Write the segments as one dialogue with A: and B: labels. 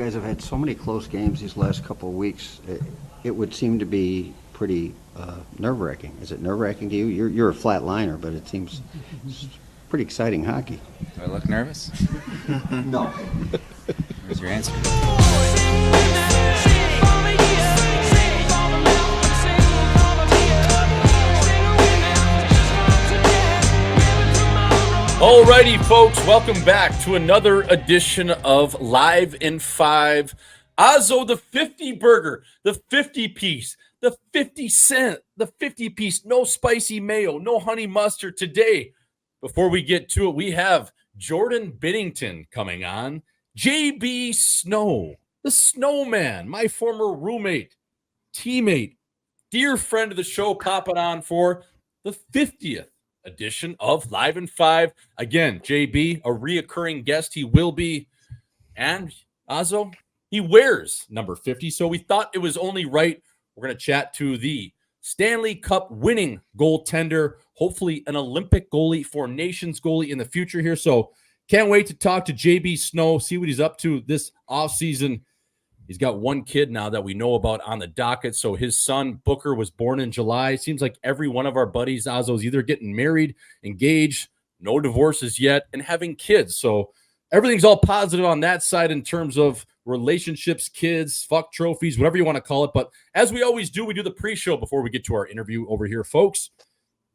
A: You guys have had so many close games these last couple of weeks. It would seem to be pretty nerve-wracking. Is it nerve-wracking to you? You're a flat liner, but it seems pretty exciting hockey.
B: Do I look nervous?
A: No.
B: Where's your answer?
C: Alrighty, folks, welcome back to another edition of Live in 5. Ozzo, the 50 burger, the 50 piece, the 50 cent, the 50 piece, no spicy mayo, no honey mustard. Today, before we get to it, we have Jordan Binnington coming on, JB Snow, the snowman, my former roommate, teammate, dear friend of the show, popping on for the 50th edition of Live in 5. Again, JB, a reoccurring guest he will be. And Ozzo, he wears number 50, so we thought it was only right. We're going to chat to the Stanley Cup winning goaltender, hopefully an Olympic goalie for Nations goalie in the future here. So can't wait to talk to JB Snow, see what he's up to this offseason. He's got one kid now that we know about on the docket. So his son, Booker, was born in July. It seems like every one of our buddies, Ozzo, is either getting married, engaged, no divorces yet, and having kids. So everything's all positive on that side in terms of relationships, kids, fuck trophies, whatever you want to call it. But as we always do, we do the pre-show before we get to our interview over here, folks.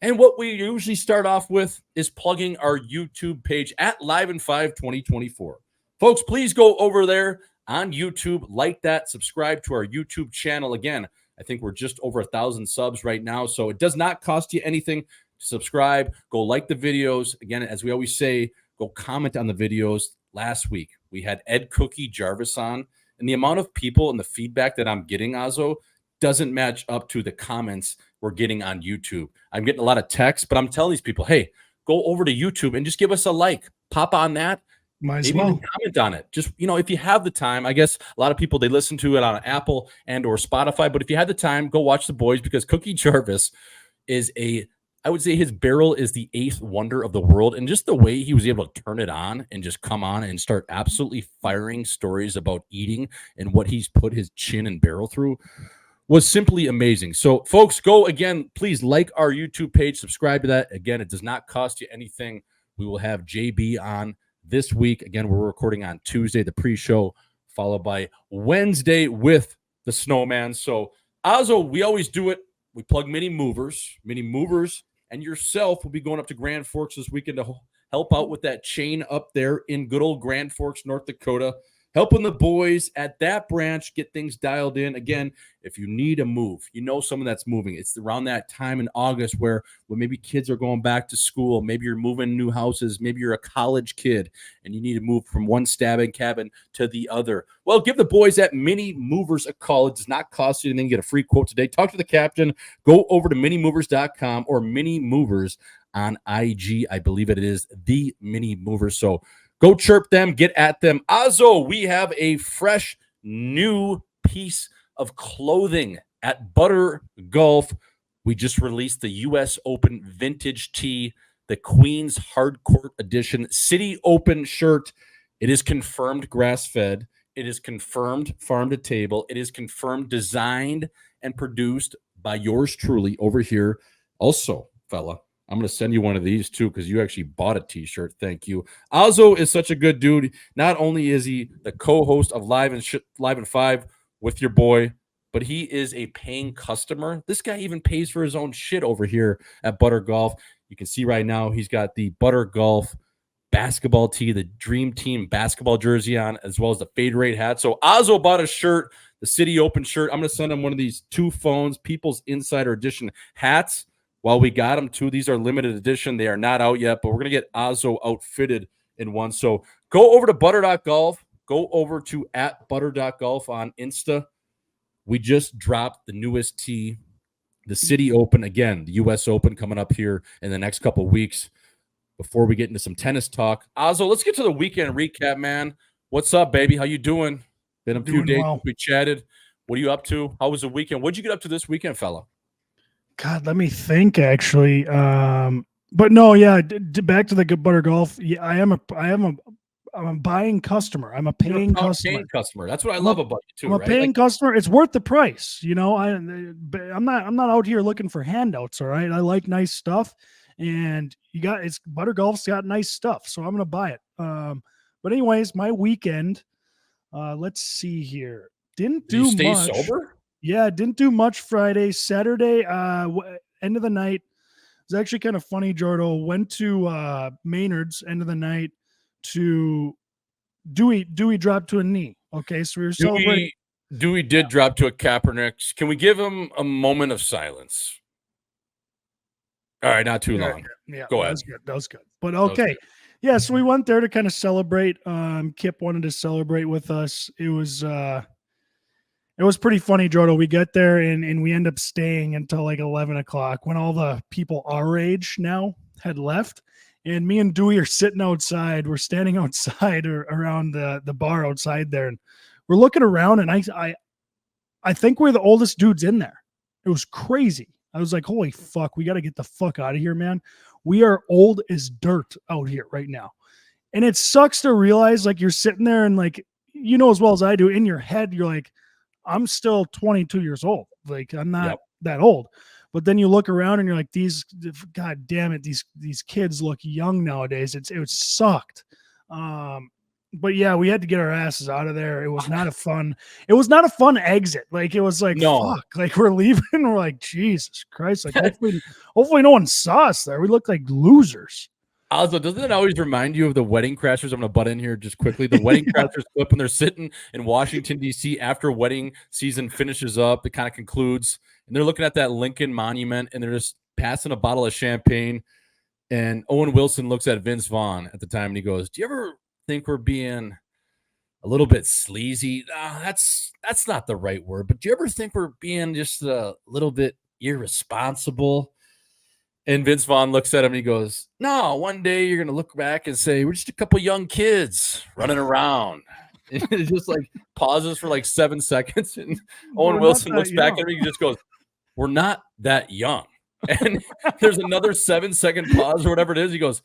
C: And what we usually start off with is plugging our YouTube page at Live in 5 2024. Folks, please go over there on YouTube, like that, subscribe to our YouTube channel. Again, I think we're just over 1,000 subs right now, so it does not cost you anything to subscribe. Go like the videos. Again, as we always say, go comment on the videos. Last week, we had Ed Cookie Jarvis on, and the amount of people and the feedback that I'm getting, Ozzo, doesn't match up to the comments we're getting on YouTube. I'm getting a lot of texts, but I'm telling these people, hey, go over to YouTube and just give us a like. Pop on that.
D: Might as
C: Maybe
D: well
C: even comment on it. Just, if you have the time. I guess a lot of people, they listen to it on Apple and or Spotify, but if you had the time, go watch the boys, because Cookie Jarvis is I would say his barrel is the 8th wonder of the world, and just the way he was able to turn it on and just come on and start absolutely firing stories about eating and what he's put his chin and barrel through was simply amazing. So folks, go again, please like our YouTube page, subscribe to that. Again, it does not cost you anything. We will have JB on this week. Again, we're recording on Tuesday, the pre-show, followed by Wednesday with the Snowman. So, Ozzo, we always do it. We plug Mini Movers, and yourself will be going up to Grand Forks this weekend to help out with that chain up there in good old Grand Forks, North Dakota, helping the boys at that branch get things dialed in. Again, if you need a move, someone that's moving. It's around that time in August where maybe kids are going back to school. Maybe you're moving new houses. Maybe you're a college kid and you need to move from one stabbing cabin to the other. Well, give the boys at Mini Movers a call. It does not cost you anything. Get a free quote today. Talk to the captain. Go over to minimovers.com or Mini Movers on IG. I believe it is the Mini Movers. So go chirp them, get at them. Ozzo, we have a fresh new piece of clothing at Butter Golf. We just released the U.S. Open Vintage Tee, the Queen's Hardcourt Edition City Open shirt. It is confirmed grass-fed. It is confirmed farm to table. It is confirmed designed and produced by yours truly over here. Also, fella, I'm going to send you one of these, too, because you actually bought a T-shirt. Thank you. Ozzo is such a good dude. Not only is he the co-host of Live in 5 with your boy, but he is a paying customer. This guy even pays for his own shit over here at Butter Golf. You can see right now he's got the Butter Golf basketball tee, the Dream Team basketball jersey on, as well as the Fade Rate hat. So Ozzo bought a shirt, the City Open shirt. I'm going to send him one of these 2 phones, People's Insider Edition hats. While we got them too, these are limited edition. They are not out yet, but we're going to get Ozzo outfitted in one. So go over to butter.golf. Go over to @butter.golf on Insta. We just dropped the newest tee, the City Open. Again, the U.S. Open coming up here in the next couple of weeks. Before we get into some tennis talk, Ozzo, let's get to the weekend recap, man. What's up, baby? How you doing? Been a few days since we chatted. What are you up to? How was the weekend? What'd you get up to this weekend, fella?
D: God, let me think. Actually, but no, yeah. Back to the Butter Golf. Yeah, I am a buying customer. I'm a
C: You're
D: paying
C: a
D: customer.
C: paying customer. That's what I
D: I'm
C: love about you too,
D: I'm a
C: right?
D: paying
C: Like,
D: customer. It's worth the price. I'm not out here looking for handouts. All right. I like nice stuff, and it's Butter Golf's got nice stuff, so I'm gonna buy it. But anyways, my weekend. Let's see here. Didn't
C: did you
D: do
C: stay
D: much.
C: sober?
D: Yeah, didn't do much Friday. Saturday, end of the night. It was actually kind of funny, Jordo. Went to Maynard's end of the night to Dewey dropped to a knee. Okay, so we were celebrating.
C: Dewey did drop to a Kaepernick. Can we give him a moment of silence? All right, not too long.
D: Yeah,
C: Go
D: that
C: ahead.
D: was good. That was good. But
C: was
D: okay.
C: good.
D: Yeah, so we went there to kind of celebrate. Kip wanted to celebrate with us. It was pretty funny, Jordo. We get there and we end up staying until like 11 o'clock when all the people our age now had left. And me and Dewey are sitting outside. We're standing outside or around the bar outside there. And we're looking around, and I think we're the oldest dudes in there. It was crazy. I was like, holy fuck, we got to get the fuck out of here, man. We are old as dirt out here right now. And it sucks to realize, like, you're sitting there and, like, you know as well as I do, in your head, you're like, I'm still 22 years old. Like, I'm not that old. But then you look around and you're like, God damn it, these kids look young nowadays. It sucked. But yeah, we had to get our asses out of there. It was not a fun exit. Like, it was like,
C: No.
D: fuck, like we're leaving. We're like, Jesus Christ. Like, hopefully no one saw us there. We look like losers.
C: Also, doesn't it always remind you of the Wedding Crashers? I'm going to butt in here just quickly. The Wedding Crashers clip when they're sitting in Washington, D.C. after wedding season finishes up. It kind of concludes, and they're looking at that Lincoln Monument, and they're just passing a bottle of champagne. And Owen Wilson looks at Vince Vaughn at the time, and he goes, do you ever think we're being a little bit sleazy? That's not the right word, but do you ever think we're being just a little bit irresponsible? And Vince Vaughn looks at him and he goes, no, one day you're going to look back and say, we're just a couple young kids running around. And it just like pauses for like 7 seconds. And Owen Wilson looks back at him and he just goes, we're not that young. And there's another 7-second pause or whatever it is. He goes,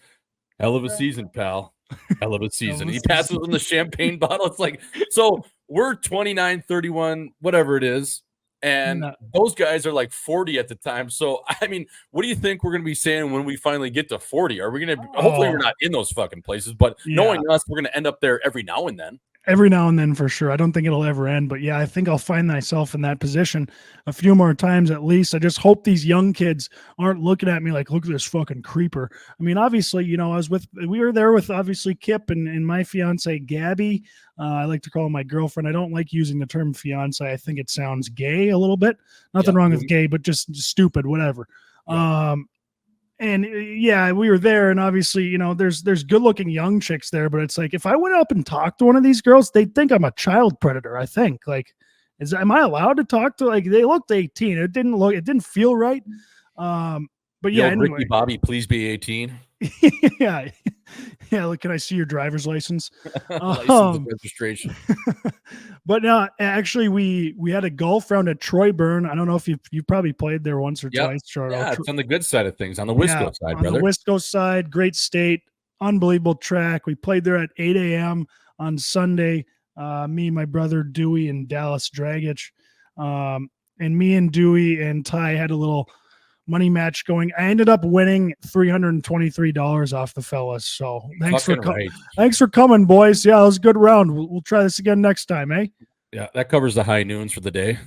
C: hell of a season, pal. Hell of a season. And he passes him the champagne bottle. It's like, so we're 29, 31, whatever it is. And those guys are like 40 at the time. So, I mean, what do you think we're going to be saying when we finally get to 40? Are we going to, hopefully we're not in those fucking places, but knowing us, we're going to end up there every now and then.
D: Every now and then, for sure. I don't think it'll ever end, but yeah, I think I'll find myself in that position a few more times at least. I just hope these young kids aren't looking at me like, look at this fucking creeper. I mean, obviously, you know, we were there with obviously Kip and my fiance, Gabby. I like to call her my girlfriend. I don't like using the term fiance. I think it sounds gay a little bit. Nothing wrong with gay, but just stupid, whatever. Yeah. And yeah, we were there, and obviously, you know, there's good-looking young chicks there, but it's like if I went up and talked to one of these girls, they'd think I'm a child predator. I think, like, am I allowed to talk to? Like, they looked 18. It didn't feel right. But yeah, anyway.
C: Ricky Bobby, please be 18.
D: yeah. Look, can I see your driver's license?
C: License registration.
D: But no, actually, we had a golf round at Troy Burn. I don't know if you've probably played there once or twice.
C: Yeah, it's on the good side of things, on the Wisco side,
D: on
C: brother.
D: The Wisco side, great state, unbelievable track. We played there at 8 a.m. on Sunday. Me, my brother Dewey, and Dallas Dragich. And me and Dewey and Ty had a little money match going. I ended up winning $323 off the fellas. So thanks for coming, boys. Yeah, it was a good round. We'll try this again next time, eh?
C: Yeah, that covers the high noons for the day.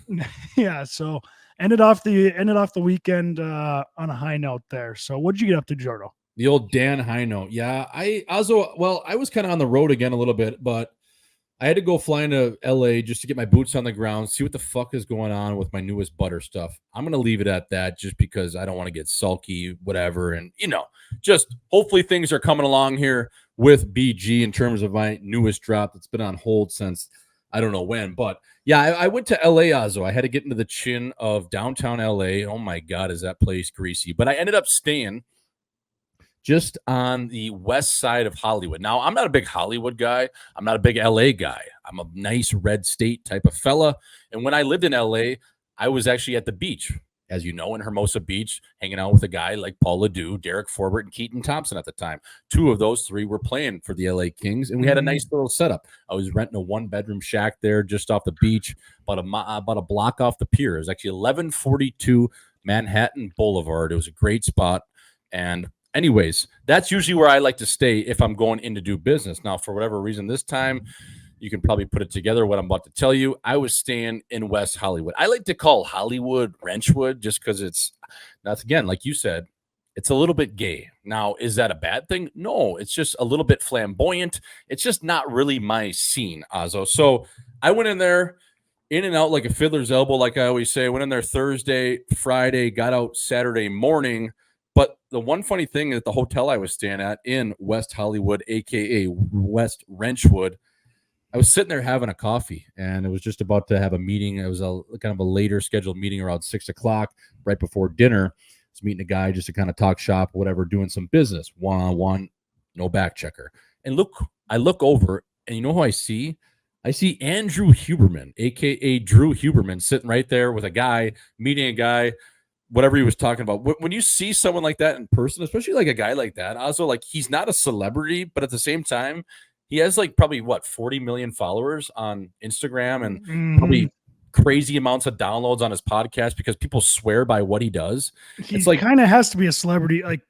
D: Yeah, so ended off the weekend on a high note there. So what'd you get up to, Jordo?
C: The old Dan high note. Yeah, I was kind of on the road again a little bit, but I had to go fly into LA just to get my boots on the ground, see what the fuck is going on with my newest butter stuff. I'm going to leave it at that just because I don't want to get sulky, whatever. And, you know, just hopefully things are coming along here with BG in terms of my newest drop that's been on hold since I don't know when. But, yeah, I went to LA, Azo. I had to get into the chin of downtown LA. Oh, my God, is that place greasy. But I ended up staying just on the west side of Hollywood. Now, I'm not a big Hollywood guy. I'm not a big LA guy. I'm a nice red state type of fella. And when I lived in LA, I was actually at the beach as you know, in Hermosa Beach, hanging out with a guy like Paul LeDoux, Derek Forbert, and Keaton Thompson at the time. 2 of those 3 were playing for the LA Kings, and we had a nice little setup. I was renting a 1-bedroom shack there just off the beach, about a block off the pier. It was actually 1142 Manhattan Boulevard. It was a great spot. And anyways, that's usually where I like to stay if I'm going in to do business. Now, for whatever reason, this time, you can probably put it together what I'm about to tell you. I was staying in West Hollywood. I like to call Hollywood Wrenchwood just because that's again, like you said, it's a little bit gay. Now, is that a bad thing? No, it's just a little bit flamboyant. It's just not really my scene, Azo. So I went in there, in and out like a fiddler's elbow, like I always say. Went in there Thursday, Friday, got out Saturday morning. But the one funny thing is the hotel I was staying at in West Hollywood, a.k.a. West Wrenchwood, I was sitting there having a coffee, and it was just about to have a meeting. It was a kind of a later scheduled meeting around 6 o'clock, right before dinner. I was meeting a guy just to kind of talk shop, whatever, doing some business. One-on-one, no back checker. And I look over, and you know who I see? I see Andrew Huberman, a.k.a. Drew Huberman, sitting right there with a guy, meeting a guy, whatever he was talking about. When you see someone like that in person, especially like a guy like that, also, like, he's not a celebrity, but at the same time, he has like probably 40 million followers on Instagram and probably crazy amounts of downloads on his podcast because people swear by what he does.
D: He like kind of has to be a celebrity. Like,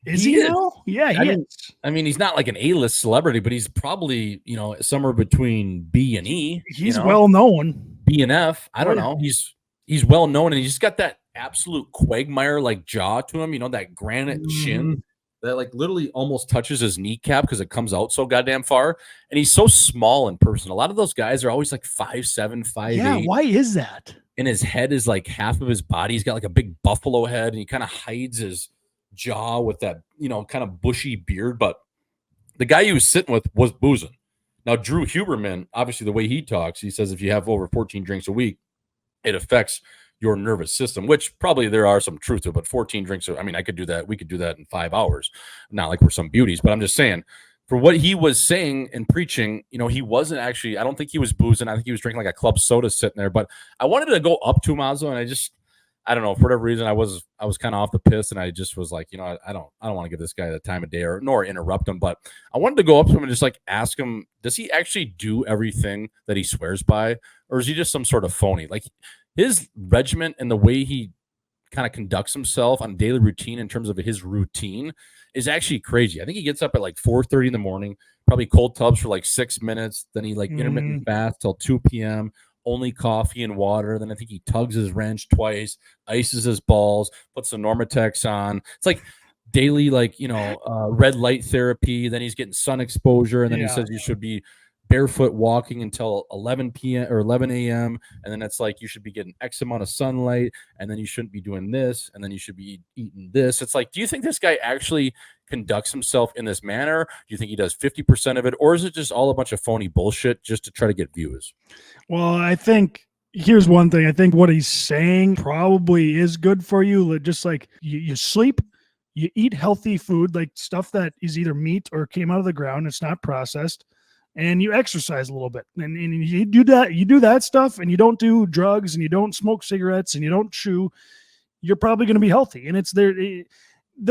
D: is he now? Yeah, he is.
C: I mean, he's not like an A-list celebrity, but he's probably, somewhere between B and E.
D: He's well known.
C: B and F. I don't know. He's well known, and he's got that absolute quagmire like jaw to him. That granite chin that like literally almost touches his kneecap because it comes out so goddamn far. And he's so small in person. A lot of those guys are always like 5'7", 5'8".
D: Yeah, why is that?
C: And his head is like half of his body. He's got like a big buffalo head, and he kind of hides his jaw with that, kind of bushy beard. But the guy he was sitting with was boozing. Now, Drew Huberman, obviously the way he talks, he says if you have over 14 drinks a week, it affects your nervous system, which probably there are some truth to it, but 14 drinks, I mean, I could do that. We could do that in 5 hours. Not like we're some beauties, but I'm just saying for what he was saying and preaching, he wasn't actually, I don't think he was boozing. I think he was drinking like a club soda sitting there, but I wanted to go up to him, Azo, and I don't know, for whatever reason, I was kind of off the piss, and I just was like, I don't want to give this guy the time of day nor interrupt him, but I wanted to go up to him and just like ask him, does he actually do everything that he swears by, or is he just some sort of phony? Like, his regiment and the way he kind of conducts himself on a daily routine in terms of his routine is actually crazy. I think he gets up at like 4:30 in the morning, probably cold tubs for like 6 minutes. Then he like intermittent bath till 2 p.m., only coffee and water. Then I think he tugs his wrench twice, ices his balls, puts the Normatex on. It's like daily, like, red light therapy. Then he's getting sun exposure. And then he says you should be barefoot walking until 11 p.m. or 11 a.m. And then it's like you should be getting X amount of sunlight, and then you shouldn't be doing this, and then you should be eating this. It's like, do you think this guy actually conducts himself in this manner? Do you think he does 50% of it, or is it just all a bunch of phony bullshit just to try to get views?
D: Well, I think here's one thing. I think what he's saying probably is good for you. Just like you sleep, you eat healthy food, like stuff that is either meat or came out of the ground. It's not processed. And you exercise a little bit, and you do that stuff, and you don't do drugs, and you don't smoke cigarettes, and you don't chew, you're probably going to be healthy. And it's the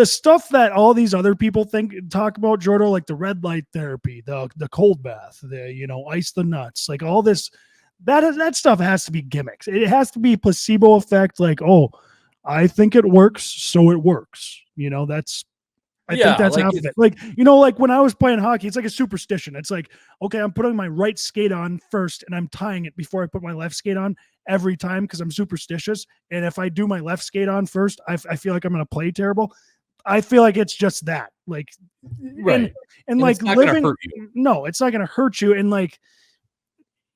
D: stuff that all these other people talk about, Jordo, like the red light therapy, the cold bath, the ice the nuts, like all this, that stuff has to be gimmicks. It has to be placebo effect. Like, oh, I think it works, so it works. I think that's half of it. Like, like when I was playing hockey, it's like a superstition. It's like, okay, I'm putting my right skate on first, and I'm tying it before I put my left skate on every time because I'm superstitious. And if I do my left skate on first, I feel like I'm going to play terrible. I feel like it's just that. Like,
C: right.
D: And like living, no, it's not going to hurt you. And like,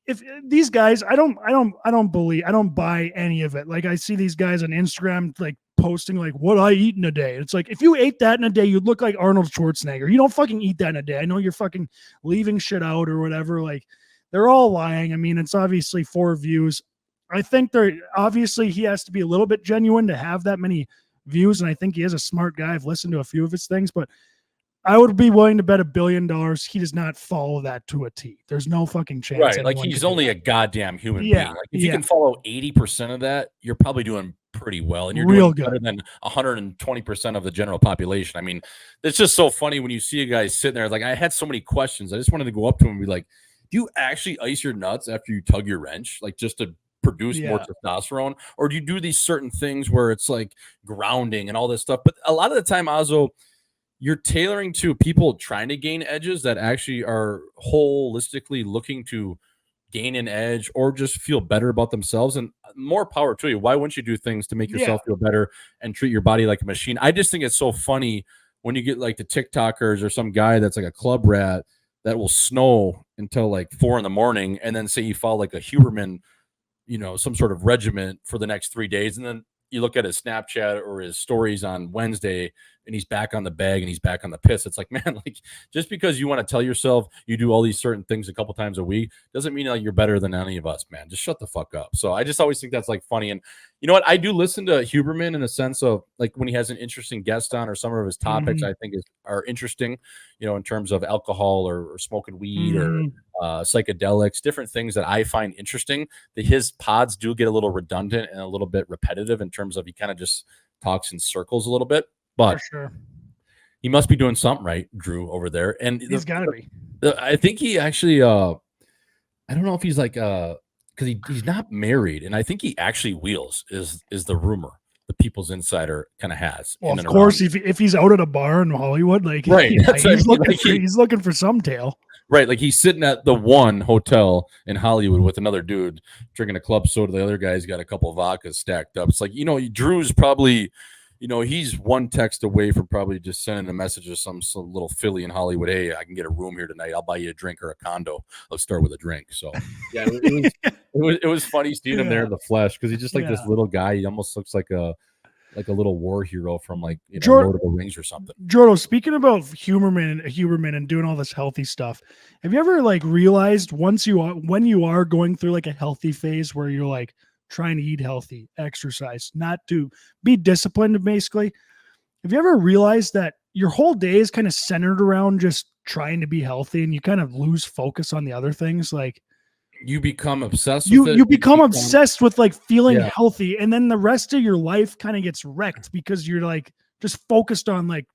D: if these guys, I don't buy any of it. Like, I see these guys on Instagram, like, posting like what I eat in a day. It's like, if you ate that in a day, you'd look like Arnold Schwarzenegger. You don't fucking eat that in a day. I know you're fucking leaving shit out or whatever. Like, they're all lying. I mean, it's obviously for views. I think he has to be a little bit genuine to have that many views. And I think he is a smart guy. I've listened to a few of his things, but I would be willing to bet $1 billion he does not follow that to a T. There's no fucking chance.
C: Right. Like, he's only a goddamn human being. Like, if you can follow 80% of that, you're probably doing pretty well, and you're
D: Real
C: doing better
D: good.
C: than 120% of the general population. I mean, it's just so funny when you see a guy sitting there. Like, I had so many questions. I just wanted to go up to him and be like, do you actually ice your nuts after you tug your wrench, like just to produce more
D: Yeah.
C: testosterone, or do you do these certain things where it's like grounding and all this stuff? But a lot of the time, Ozzo, you're tailoring to people trying to gain edges that actually are holistically looking to gain an edge or just feel better about themselves. And more power to you. Why wouldn't you do things to make
D: Yeah.
C: yourself feel better and treat your body like a machine? I just think it's so funny when you get like the TikTokers or some guy that's like a club rat that will snow until like 4 a.m. and then say you follow like a Huberman, some sort of regiment for the next 3 days. And then you look at his Snapchat or his stories on Wednesday and he's back on the bag and he's back on the piss. It's like, man, like just because you want to tell yourself you do all these certain things a couple times a week doesn't mean like you're better than any of us, man. Just shut the fuck up. So I just always think that's like funny. And you know what? I do listen to Huberman in a sense of like when he has an interesting guest on or some of his topics I think are interesting, in terms of alcohol or smoking weed or psychedelics, different things that I find interesting. That his pods do get a little redundant and a little bit repetitive in terms of he kind of just talks in circles a little bit. But
D: For sure.
C: he must be doing something right, Drew, over there. And
D: He's got to be.
C: I think he actually, I don't know if he's like, because he's not married, and I think he actually wheels. Is the rumor the People's Insider kind of has?
D: Well, of course, if he's out at a bar in Hollywood, like
C: right,
D: he's looking for some tail.
C: Right, like he's sitting at the one hotel in Hollywood with another dude drinking a club soda. The other guy's got a couple of vodkas stacked up. It's like Drew's probably. He's one text away from probably just sending a message to some little Philly in Hollywood. Hey, I can get a room here tonight. I'll buy you a drink or a condo. Let's start with a drink. So yeah, it was funny seeing him there in the flesh because he's just like this little guy. He almost looks like a little war hero from like Lord of the Rings or something.
D: Jordo, speaking about Huberman and doing all this healthy stuff, have you ever like realized when you are going through like a healthy phase where you're like trying to eat healthy, exercise, not to be disciplined, basically. Have you ever realized that your whole day is kind of centered around just trying to be healthy and you kind of lose focus on the other things? Like
C: you become obsessed with it.
D: You become obsessed with like feeling healthy, and then the rest of your life kind of gets wrecked because you're like just focused on like,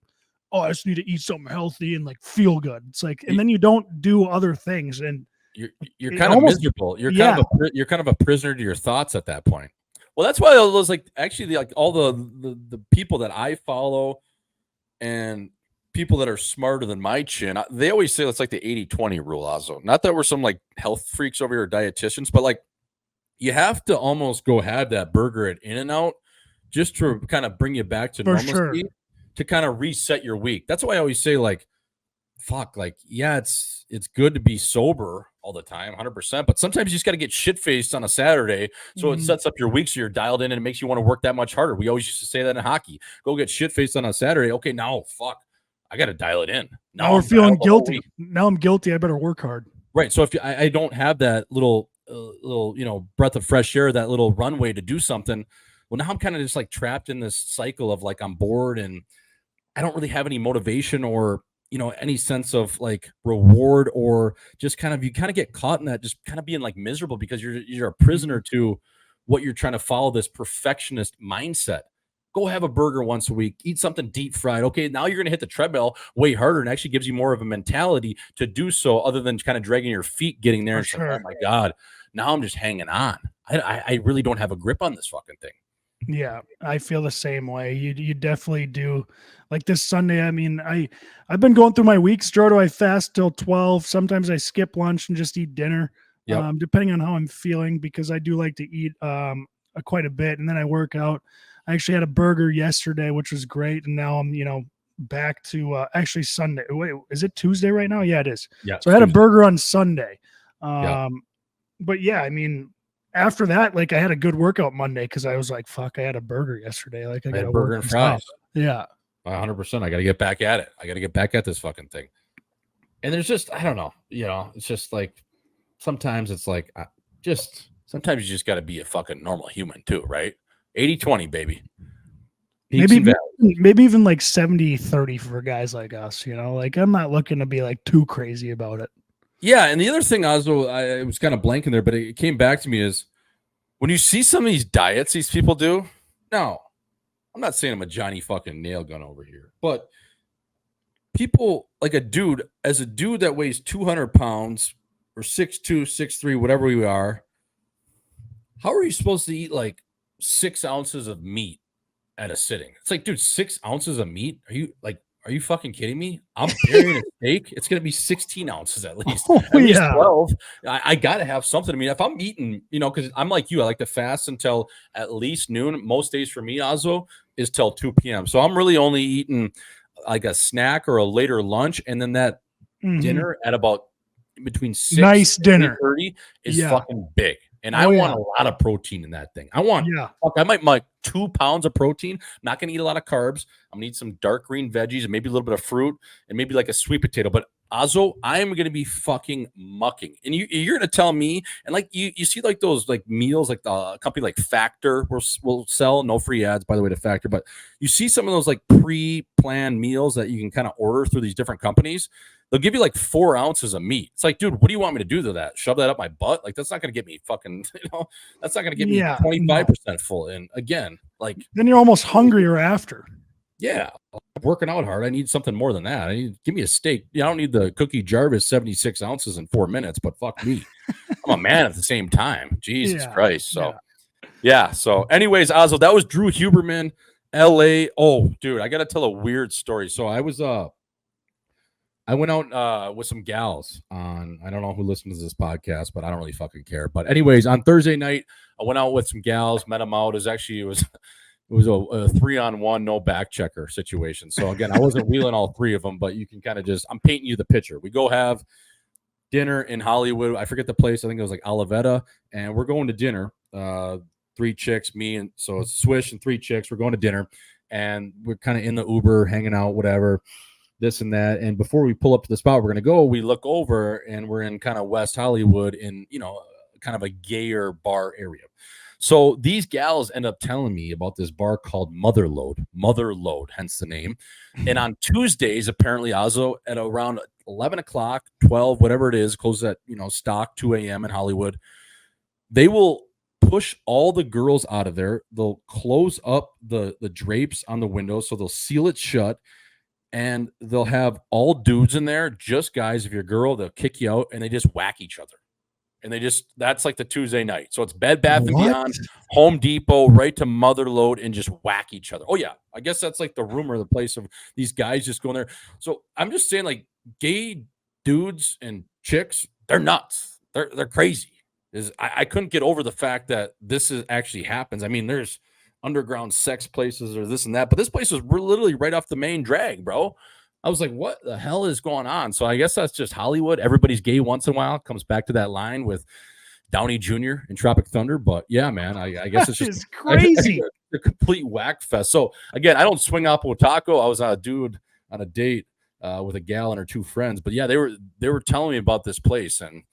D: oh, I just need to eat something healthy and like feel good. It's like, and then you don't do other things, and
C: you're kind of miserable. You're kind of a prisoner to your thoughts at that point. Well, that's why all those like actually like all the people that I follow and people that are smarter than my chin, they always say it's like the 80-20 rule, also. Not that we're some like health freaks over here, dietitians, but like you have to almost go have that burger at In-N-Out just to kind of bring you back to normalcy, to kind of reset your week. That's why I always say like, fuck, like, yeah, it's good to be sober all the time, 100%, but sometimes you just got to get shit-faced on a Saturday, so it sets up your week so you're dialed in and it makes you want to work that much harder. We always used to say that in hockey. Go get shit-faced on a Saturday. Okay, now, fuck, I got to dial it in.
D: Now we're feeling guilty. Now I'm guilty. I better work hard.
C: Right, so if I don't have that little breath of fresh air, that little runway to do something, well, now I'm kind of just like trapped in this cycle of like I'm bored and I don't really have any motivation or any sense of like reward, or just you kind of get caught in that, just kind of being like miserable because you're a prisoner to what you're trying to follow, this perfectionist mindset. Go have a burger once a week, eat something deep fried. Okay, now you're going to hit the treadmill way harder, and actually gives you more of a mentality to do so, other than kind of dragging your feet getting there. And like, oh my God, now I'm just hanging on. I really don't have a grip on this fucking thing.
D: Yeah, I feel the same way. You definitely do. Like this Sunday, I mean, I've been going through my weeks, Jordo. I fast till 12. Sometimes I skip lunch and just eat dinner, depending on how I'm feeling, because I do like to eat quite a bit, and then I work out. I actually had a burger yesterday, which was great, and now I'm back to actually Sunday. Wait, is it Tuesday right now? Yeah, it is. Yeah. So I had a burger on Sunday. But yeah, I mean, after that, like I had a good workout Monday because I was like, fuck, I had a burger yesterday. Like I got a burger and fries. Yeah.
C: 100%. I got to get back at it. I got to get back at this fucking thing. And there's just, I don't know, it's just like, sometimes it's like, sometimes you just got to be a fucking normal human too, right? 80-20, baby.
D: Maybe even like 70-30 for guys like us, like I'm not looking to be like too crazy about it.
C: Yeah, and the other thing I was kind of blanking there, but it came back to me is when you see some of these diets these people do, Now, I'm not saying I'm a Johnny fucking nail gun over here, but people like a dude that weighs 200 pounds or 6'2", 6'3", whatever we are, how are you supposed to eat like 6 ounces of meat at a sitting? It's like, dude, 6 ounces of meat? Are you fucking kidding me? I'm burying a steak. It's going to be 16 ounces at least.
D: Oh,
C: At least
D: yeah.
C: 12. I got to have something. I mean, if I'm eating, because I'm like you, I like to fast until at least noon. Most days for me, Azo, is till 2 p.m. So I'm really only eating like a snack or a later lunch. And then that dinner at about between 6
D: Nice
C: and
D: dinner
C: 8:30 is
D: Yeah.
C: fucking big. And
D: Oh,
C: I want
D: yeah.
C: a lot of protein in that thing. I might like 2 pounds of protein. I'm not going to eat a lot of carbs. I'm going to eat some dark green veggies and maybe a little bit of fruit and maybe like a sweet potato. But Azo, I am going to be fucking mucking. And you're going to tell me, and like you see like those like meals like the company like Factor will sell, no free ads, by the way, to Factor. But you see some of those like pre-planned meals that you can kind of order through these different companies. They'll give you like 4 ounces of meat. It's like, dude, what do you want me to do to that? Shove that up my butt? Like, that's not going to get me fucking, that's not going to get me 25% full. And again, like,
D: then you're almost hungrier after.
C: Yeah, I'm working out hard. I need something more than that. Give me a steak. I don't need the Cookie Jarvis 76 ounces in 4 minutes, but fuck me. I'm a man at the same time. Jesus Christ. So, yeah. So, anyways, Azo, that was Drew Huberman, LA. Oh, dude, I got to tell a weird story. So, I went out with some gals on, I don't know who listens to this podcast, but I don't really fucking care. But anyways, on Thursday night, I went out with some gals, met them out. It was a 3-on-1, no back checker situation. So again, I wasn't wheeling all 3 of them, but you can kind of I'm painting you the picture. We go have dinner in Hollywood. I forget the place. I think it was like Olivetta, and we're going to dinner. 3 chicks, me, and so it's Swish and 3 chicks. We're going to dinner, and we're kind of in the Uber, hanging out, whatever. This and that. And before we pull up to the spot we're going to go, we look over and we're in kind of West Hollywood in, kind of a gayer bar area. So these gals end up telling me about this bar called Motherlode, hence the name. And on Tuesdays, apparently, Azo, at around 11 o'clock, 12, whatever it is, closes at, stock 2 a.m. in Hollywood, they will push all the girls out of there. They'll close up the drapes on the windows, so they'll seal it shut. And they'll have all dudes in there, just guys. If you're a girl, they'll kick you out, and they just whack each other. And that's like the Tuesday night. So it's Bed Bath & Beyond, Home Depot, right to Motherlode, and just whack each other. Oh, yeah. I guess that's like the rumor, the place of these guys just going there. So I'm just saying, like, gay dudes and chicks, they're nuts. They're crazy. I couldn't get over the fact that this actually happens. I mean, there's underground sex places or this and that, but this place was literally right off the main drag, bro. I was like, what the hell is going on? So I guess that's just Hollywood. Everybody's gay once in a while. Comes back to that line with Downey Jr. in Tropic Thunder. But yeah, man, I guess it's just
D: crazy.
C: A complete whack fest. So again, I don't swing Apo Taco. I was on a date with a gal and her 2 friends. But yeah, they were telling me about this place, and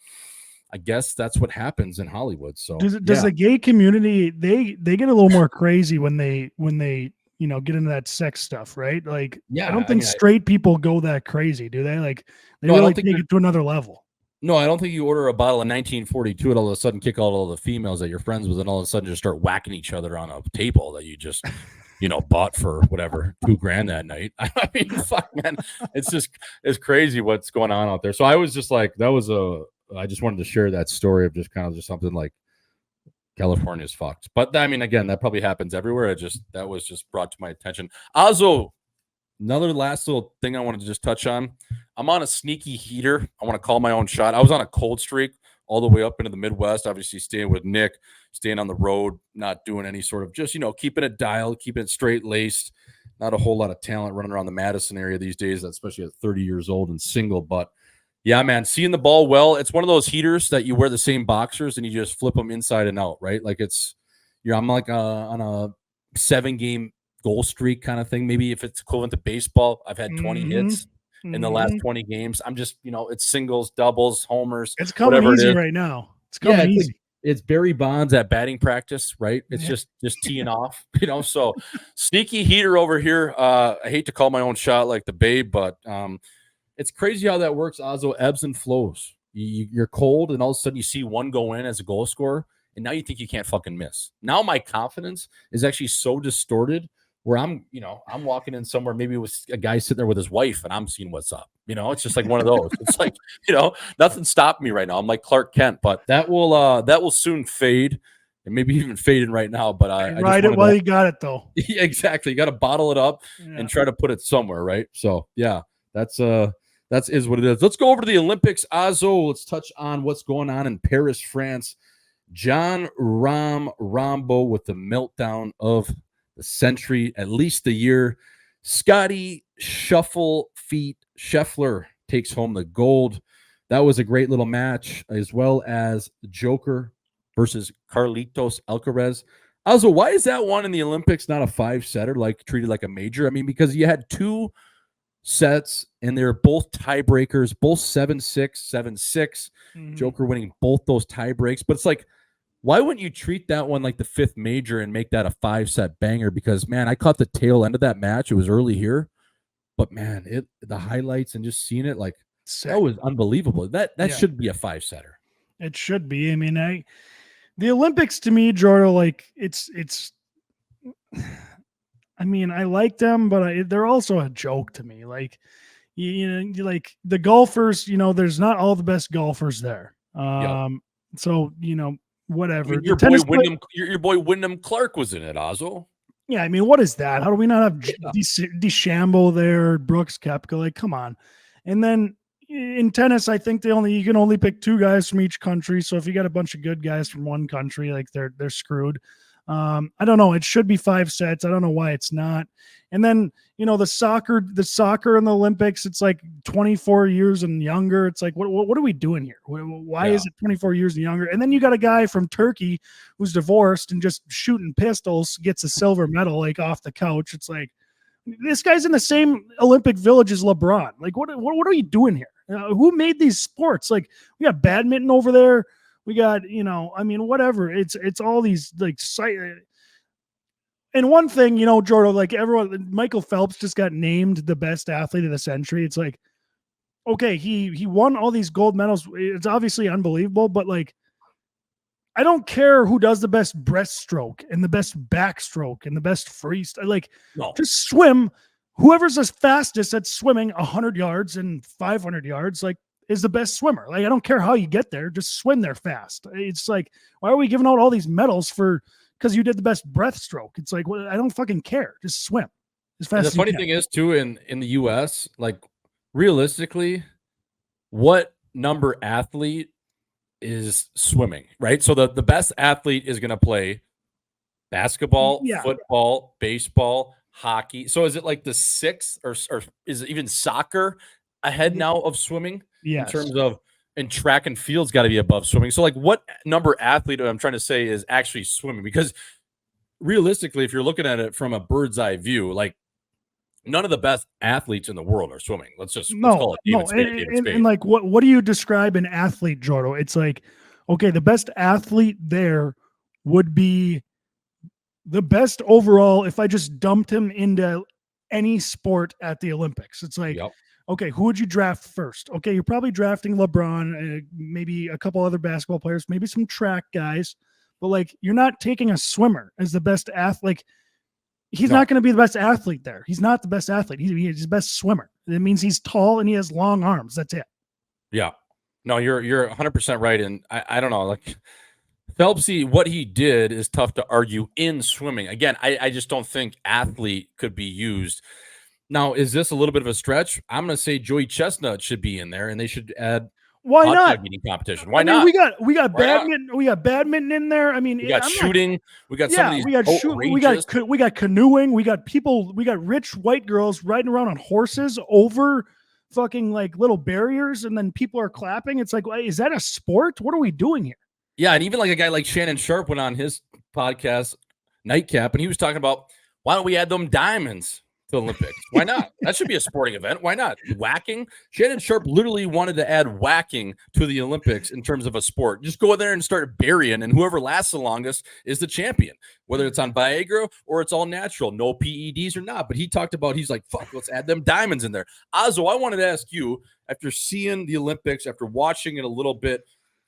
C: I guess that's what happens in Hollywood. So
D: does the gay community, they get a little more crazy when they get into that sex stuff, right? Like, I don't think straight people go that crazy, do they? Like, they really take it to another level.
C: No, I don't think you order a bottle of 1942 and all of a sudden kick out all the females that you're friends with, and all of a sudden just start whacking each other on a table that you just bought for whatever $2,000 that night. I mean, fuck, man, it's crazy what's going on out there. So I was just like, I just wanted to share that story of just kind of just something like California's fucked. But I mean, again, that probably happens everywhere. That was just brought to my attention. Azo, another last little thing I wanted to just touch on. I'm on a sneaky heater. I want to call my own shot. I was on a cold streak all the way up into the Midwest, obviously staying with Nick, staying on the road, not doing any sort of just, keeping it dialed, keeping it straight laced. Not a whole lot of talent running around the Madison area these days, especially at 30 years old and single. But yeah, man, seeing the ball well. It's one of those heaters that you wear the same boxers and you just flip them inside and out, right? Like I'm like on a 7-game goal streak kind of thing. Maybe if it's equivalent to baseball, I've had 20 hits in the last 20 games. I'm just, it's singles, doubles, homers.
D: It's coming easy right now. It's coming easy.
C: It's Barry Bonds at batting practice, right? It's just teeing off, so sneaky heater over here. I hate to call my own shot like the Babe, but it's crazy how that works, Azo. Ebbs and flows. You're cold, and all of a sudden you see one go in as a goal scorer, and now you think you can't fucking miss. Now my confidence is actually so distorted where I'm walking in somewhere maybe with a guy sitting there with his wife and I'm seeing what's up. It's just like one of those. It's like, nothing stopped me right now. I'm like Clark Kent, but that will soon fade. And maybe even fading right now, but I
D: ride it while you got it though.
C: Yeah, exactly. You got to bottle it up and try to put it somewhere, right? So yeah, that's is what it is. Let's go over to the Olympics. Azo, let's touch on what's going on in Paris, France. John Rambo with the meltdown of the century, at least the year. Scotty Shuffle Feet Scheffler takes home the gold. That was a great little match, as well as Joker versus Carlitos Alcaraz. Also, why is that one in the Olympics not a 5-setter, like treated like a major? I mean, because you had 2 sets and they're both tiebreakers, both 7-6, 7-6. Joker winning both those tie breaks. But it's like, why wouldn't you treat that one like the 5th major and make that a 5-set banger? Because, man, I caught the tail end of that match. It was early here. But, man, the highlights and just seeing it, like, that was unbelievable. That should be a 5-setter.
D: It should be. I mean, the Olympics to me, Jordan, like it's I mean, I like them, but they're also a joke to me. Like, like the golfers, there's not all the best golfers there. So, whatever.
C: I mean, your boy Wyndham Clark was in it, Ozzo.
D: Yeah, I mean, what is that? How do we not have DeChambeau there, Brooks Koepka? Like, come on. And then in tennis, I think you can only pick 2 guys from each country. So if you got a bunch of good guys from one country, like they're screwed. I don't know. It should be 5 sets. I don't know why it's not. And then, the soccer in the Olympics, it's like 24 years and younger. It's like, what are we doing here? Why is it 24 years and younger? And then you got a guy from Turkey who's divorced and just shooting pistols gets a silver medal, like off the couch. It's like, this guy's in the same Olympic village as LeBron. Like, what are you doing here? Who made these sports? Like, we got badminton over there. We got, I mean, whatever. It's all these like and one thing, Jordan, like everyone, Michael Phelps just got named the best athlete of the century. It's like, okay, he won all these gold medals. It's obviously unbelievable, but like, I don't care who does the best breaststroke and the best backstroke and the best freestyle. Like, just swim. Whoever's the fastest at swimming 100 yards and 500 yards, like, is the best swimmer. Like, I don't care how you get there, just swim there fast. It's like, why are we giving out all these medals because you did the best breaststroke? It's like, well, I don't fucking care. Just swim as fast as you can. The funny
C: thing is too, in the US, like, realistically, what number athlete is swimming, right? So the best athlete is going to play basketball, football, baseball, hockey. So is it like the 6th or is it even soccer ahead now of swimming?
D: Yes.
C: In terms of, and track and field's got to be above swimming. So like, what number athlete I'm trying to say is actually swimming? Because realistically, if you're looking at it from a bird's eye view, like, none of the best athletes in the world are swimming. Let's call it David Spade.
D: And like, what do you describe an athlete, Jordo? It's like, okay, the best athlete there would be the best overall if I just dumped him into any sport at the Olympics. It's like, okay, who would you draft first? Okay, you're probably drafting LeBron, maybe a couple other basketball players, maybe some track guys, but like, you're not taking a swimmer as the best athlete. Like, he's not going to be the best athlete there. He's not the best athlete. He's the best swimmer. It means he's tall and he has long arms. That's it.
C: Yeah. No, you're 100% right. And I don't know, like, Phelpsy, what he did is tough to argue in swimming. Again, I just don't think athlete could be used. Now, is this a little bit of a stretch? I'm going to say Joey Chestnut should be in there, and they should add
D: why not
C: HotDog Eating competition. Why not?
D: We got badminton. We got badminton in there. I mean,
C: we got shooting. We got some of these.
D: We got canoeing. We got people. We got rich white girls riding around on horses over fucking like little barriers, and then people are clapping. It's like, is that a sport? What are we doing here?
C: Yeah, and even like a guy like Shannon Sharp went on his podcast Nightcap, and he was talking about, why don't we add them diamonds to the Olympics? Why not? That should be a sporting event. Why not? Whacking? Shannon Sharp literally wanted to add whacking to the Olympics in terms of a sport. Just go in there and start burying, and whoever lasts the longest is the champion, whether it's on Viagra or it's all natural, no PEDs or not. But he talked about, he's like, fuck, let's add them diamonds in there. Ozzo, I wanted to ask you, after seeing the Olympics, after watching it a little bit,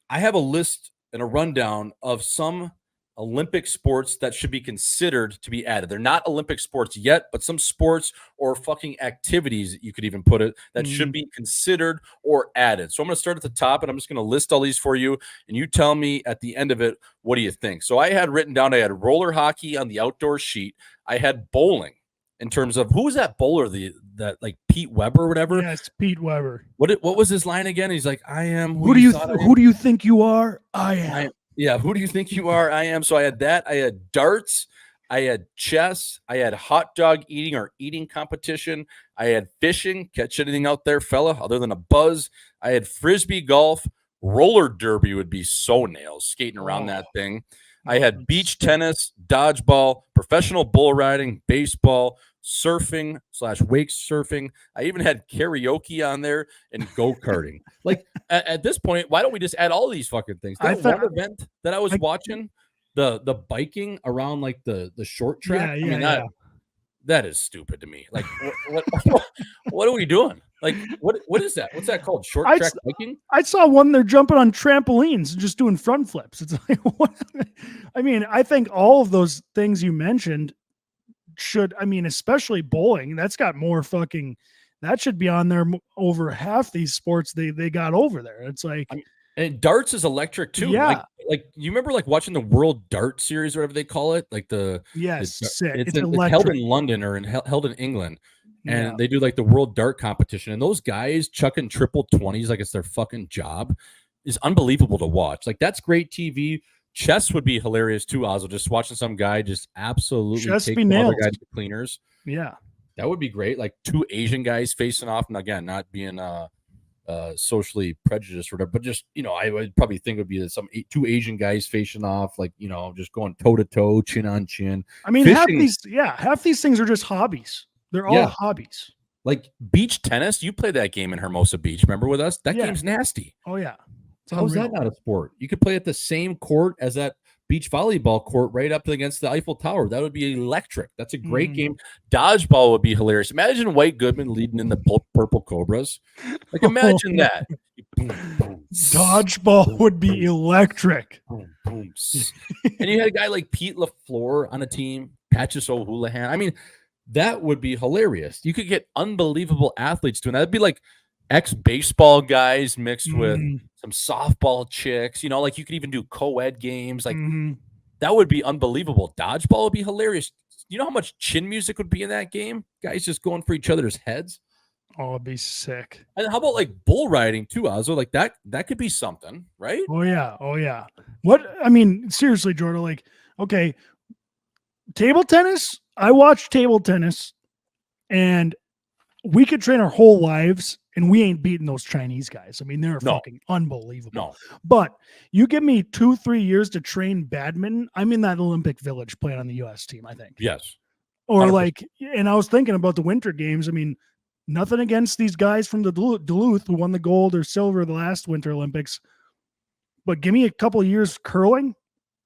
C: I have a list and a rundown of some Olympic sports that should be considered to be added. They're not Olympic sports yet, but some sports or fucking activities, you could even put it, that should be considered or added. So I'm going to start at the top, and I'm just going to list all these for you, and you tell me at the end of it, what do you think? So I had written down, I had roller hockey on the outdoor sheet. I had bowling in terms of, who was that bowler, that like Pete Weber or whatever?
D: Yes, Pete Weber.
C: What was his line again? He's like, I am
D: who do you think you are? I am.
C: Yeah, who do you think you are? I am. So I had that. I had darts. I had chess. I had hot dog eating or eating competition. I had fishing. Catch anything out there, fella, other than a buzz. I had frisbee golf. Roller derby would be so nails, skating around that thing. I had beach tennis, dodgeball, professional bull riding, baseball, surfing / wake surfing. I even had karaoke on there and go-karting. Like at this point, why don't we just add all these fucking things? That one event that I was watching, the biking around like the short track. That is stupid to me. Like what are we doing? Like what is that? What's that called? Short track biking?
D: I saw one they're jumping on trampolines and just doing front flips. It's like, what? I mean, I think all of those things you mentioned should, I mean, especially bowling, that's got more fucking, that should be on there over half these sports they got over there. It's like,
C: and darts is electric too.
D: Yeah.
C: Like you remember like watching the World Dart Series or whatever they call it? Like
D: it's
C: held in London or held in England. And they do like the World Dart competition. And those guys chucking triple 20s like it's their fucking job is unbelievable to watch. Like that's great TV. Chess would be hilarious too, Ozzo. Just watching some guy just absolutely take the other guy to the cleaners.
D: Yeah.
C: That would be great. Like two Asian guys facing off. And again, not being socially prejudiced or whatever, but just, I would probably think it would be two Asian guys facing off, like, just going toe to toe, chin on chin.
D: I mean, half these things are just hobbies. They're all hobbies.
C: Like beach tennis, you play that game in Hermosa Beach. Remember with us? That game's nasty.
D: Oh yeah.
C: How's that not a sport? You could play at the same court as that beach volleyball court right up against the Eiffel Tower. That would be electric. That's a great game. Dodgeball would be hilarious. Imagine White Goodman leading in the Purple Cobras. Like imagine that.
D: Dodgeball would be electric.
C: And you had a guy like Pete LaFleur on a team, Patches O'Houlihan. I mean, that would be hilarious. You could get unbelievable athletes doing that. That'd be like ex-baseball guys mixed with some softball chicks. Like you could even do co-ed games. Like that would be unbelievable. Dodgeball would be hilarious. You know how much chin music would be in that game? Guys just going for each other's heads.
D: Oh, it'd be sick.
C: And how about like bull riding too, Ozzo? Like that could be something, right?
D: Oh yeah. I mean, seriously, Jordan, like, okay, table tennis. I watched table tennis, and we could train our whole lives, and we ain't beating those Chinese guys. I mean, they're fucking unbelievable.
C: No.
D: But you give me 2-3 years to train badminton, I'm in that Olympic Village playing on the U.S. team, I think.
C: Yes.
D: Or 100%. Like, and I was thinking about the Winter Games. I mean, nothing against these guys from the Duluth who won the gold or silver the last Winter Olympics, but give me a couple of years curling,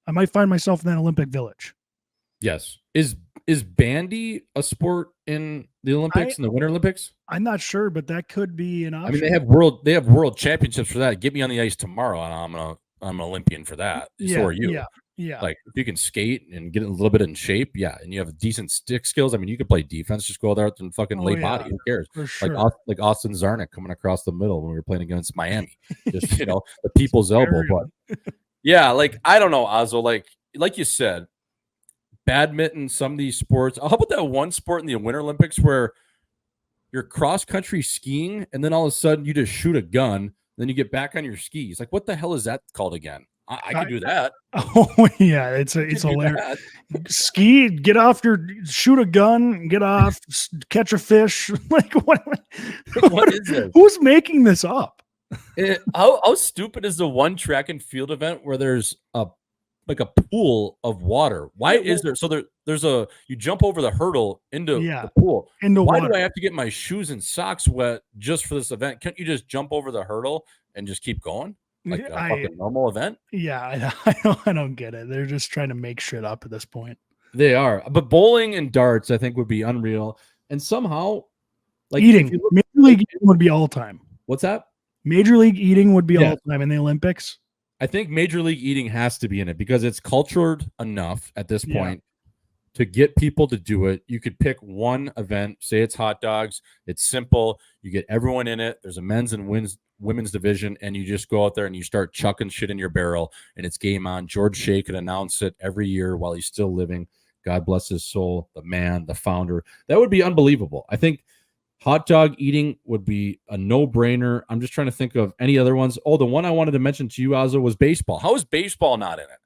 D: I might find myself in that Olympic Village.
C: Yes. Is bandy a sport in the Olympics, in the Winter Olympics?
D: I'm not sure, but that could be an option.
C: I mean, they have world championships for that. Get me on the ice tomorrow, and I'm an Olympian for that. So are you?
D: Yeah.
C: Like if you can skate and get a little bit in shape, and you have decent stick skills. I mean, you could play defense. Just go out there and fucking lay body. Who cares?
D: For sure.
C: Like Austin Zarnik coming across the middle when we were playing against Miami. Just the people's elbow. But like I don't know, Ozzo. Like you said. Badminton, some of these sports. How about that one sport in the Winter Olympics where you're cross-country skiing and then all of a sudden you just shoot a gun, then you get back on your skis? Like, what the hell is that called again? I could do that.
D: Oh, yeah. It's hilarious. Ski, shoot a gun, get off, catch a fish. Like, what is this? Who's making this up?
C: How stupid is the one track and field event where there's a pool of water? Why is there? So there's you jump over the hurdle into the pool. Why do I have to get my shoes and socks wet just for this event? Can't you just jump over the hurdle and just keep going? Like a fucking normal event?
D: Yeah, I don't get it. They're just trying to make shit up at this point.
C: They are. But bowling and darts, I think, would be unreal. And somehow, like
D: eating. Major League Eating would be all time.
C: What's that?
D: Major League Eating would be all time in the Olympics.
C: I think Major League Eating has to be in it because it's cultured enough at this point to get people to do it. You could pick one event, say it's hot dogs. It's simple. You get everyone in it. There's a men's and women's division, and you just go out there and you start chucking shit in your barrel, and it's game on. George Shea could announce it every year while he's still living. God bless his soul, the man, the founder. That would be unbelievable. I think hot dog eating would be a no-brainer. I'm just trying to think of any other ones. Oh, the one I wanted to mention to you, Ozzo, was baseball. How is baseball not in it?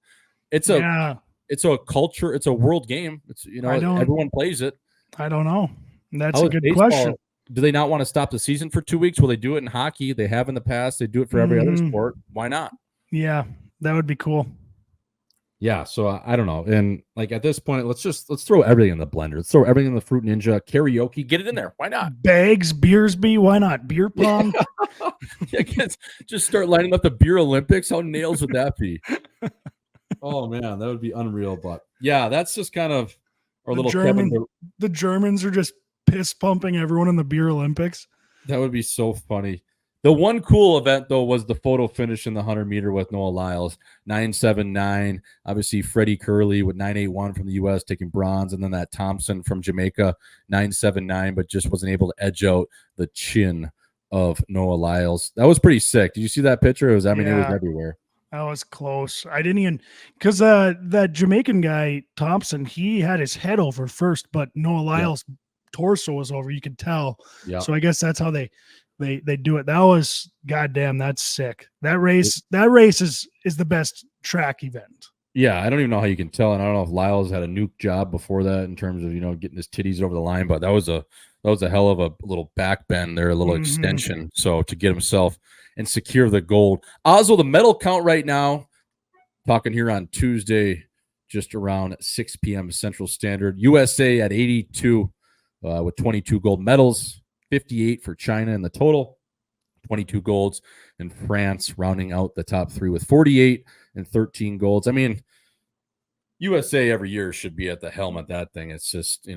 C: It's a culture. It's a world game. It's everyone plays it.
D: I don't know. That's a good question.
C: Do they not want to stop the season for 2 weeks? Will they do it in hockey? They have in the past. They do it for every other sport. Why not?
D: Yeah, that would be cool.
C: Yeah, so I don't know. And like at this point, let's throw everything in the blender. Let's throw everything in the Fruit Ninja. Karaoke, get it in there. Why not?
D: Bags, Beersby, why not? Beer pong.
C: Yeah, just start lining up the beer Olympics. How nails would that be? Oh man, that would be unreal. But yeah, that's just kind of our little
D: The Germans are just piss pumping everyone in the beer Olympics.
C: That would be so funny. The one cool event, though, was the photo finish in the 100-meter with Noah Lyles, 9.79. Obviously, Freddie Curley with 9.81 from the U.S. taking bronze, and then that Thompson from Jamaica, 9.79, but just wasn't able to edge out the chin of Noah Lyles. That was pretty sick. Did you see that picture? It was everywhere.
D: That was close. I didn't even because that Jamaican guy Thompson, he had his head over first, but Noah Lyles' torso was over. You could tell. Yeah. So I guess that's how they do it. That was goddamn. That's sick. That race is the best track event.
C: Yeah, I don't even know how you can tell, and I don't know if Lyles had a nuke job before that in terms of getting his titties over the line, but that was a hell of a little back bend there, a little extension. So to get himself and secure the gold. Ozzo, the medal count right now, talking here on Tuesday, just around 6 p.m. Central Standard. USA at 82 with 22 gold medals, 58 for China in the total, 22 golds, and France rounding out the top three with 48 and 13 golds. I mean, USA every year should be at the helm of that thing. It's just,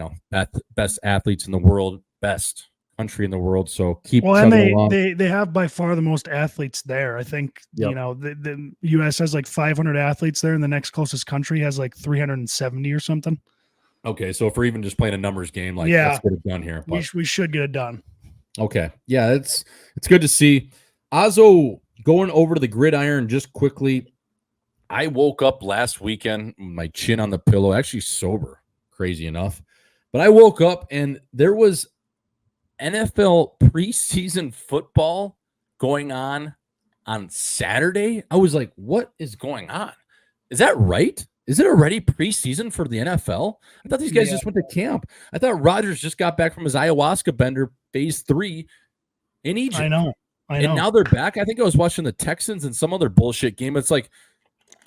C: best athletes in the world, best country in the world. So keep chugging along.
D: They have by far the most athletes there. I think, the US has like 500 athletes there, and the next closest country has like 370 or something.
C: Okay, so if we're even just playing a numbers game, let's get it done here.
D: But we should get it done.
C: Okay. Yeah, it's good to see. Ozzo, going over to the gridiron just quickly. I woke up last weekend, my chin on the pillow, actually sober, crazy enough. But I woke up and there was NFL preseason football going on Saturday. I was like, what is going on? Is that right? Is it already preseason for the NFL? I thought these guys just went to camp. I thought Rodgers just got back from his ayahuasca bender phase 3 in Egypt.
D: I know.
C: And now they're back. I think I was watching the Texans and some other bullshit game. It's like,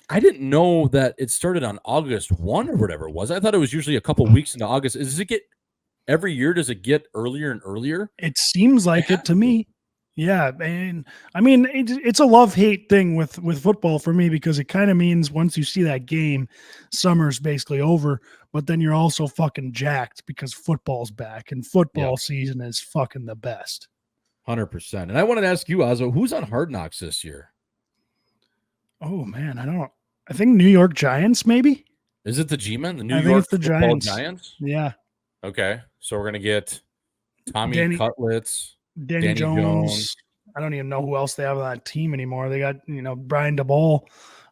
C: I didn't know that it started on August 1 or whatever it was. I thought it was usually a couple weeks into August. Does it get every year? Does it get earlier and earlier?
D: It seems like it to me. Yeah, and I mean it's a love-hate thing with football for me, because it kind of means once you see that game, summer's basically over, but then you're also fucking jacked because football's back, and football season is fucking the best.
C: 100%. And I wanted to ask you, Ozzo, who's on Hard Knocks this year?
D: Oh man, I think New York Giants, maybe.
C: Is it the G-Men? The New
D: I
C: York
D: think it's the
C: Giants?
D: Yeah.
C: Okay, so we're gonna get Tommy Cutlets,
D: Danny Jones. I don't even know who else they have on that team anymore. They got, Brian DeBoll.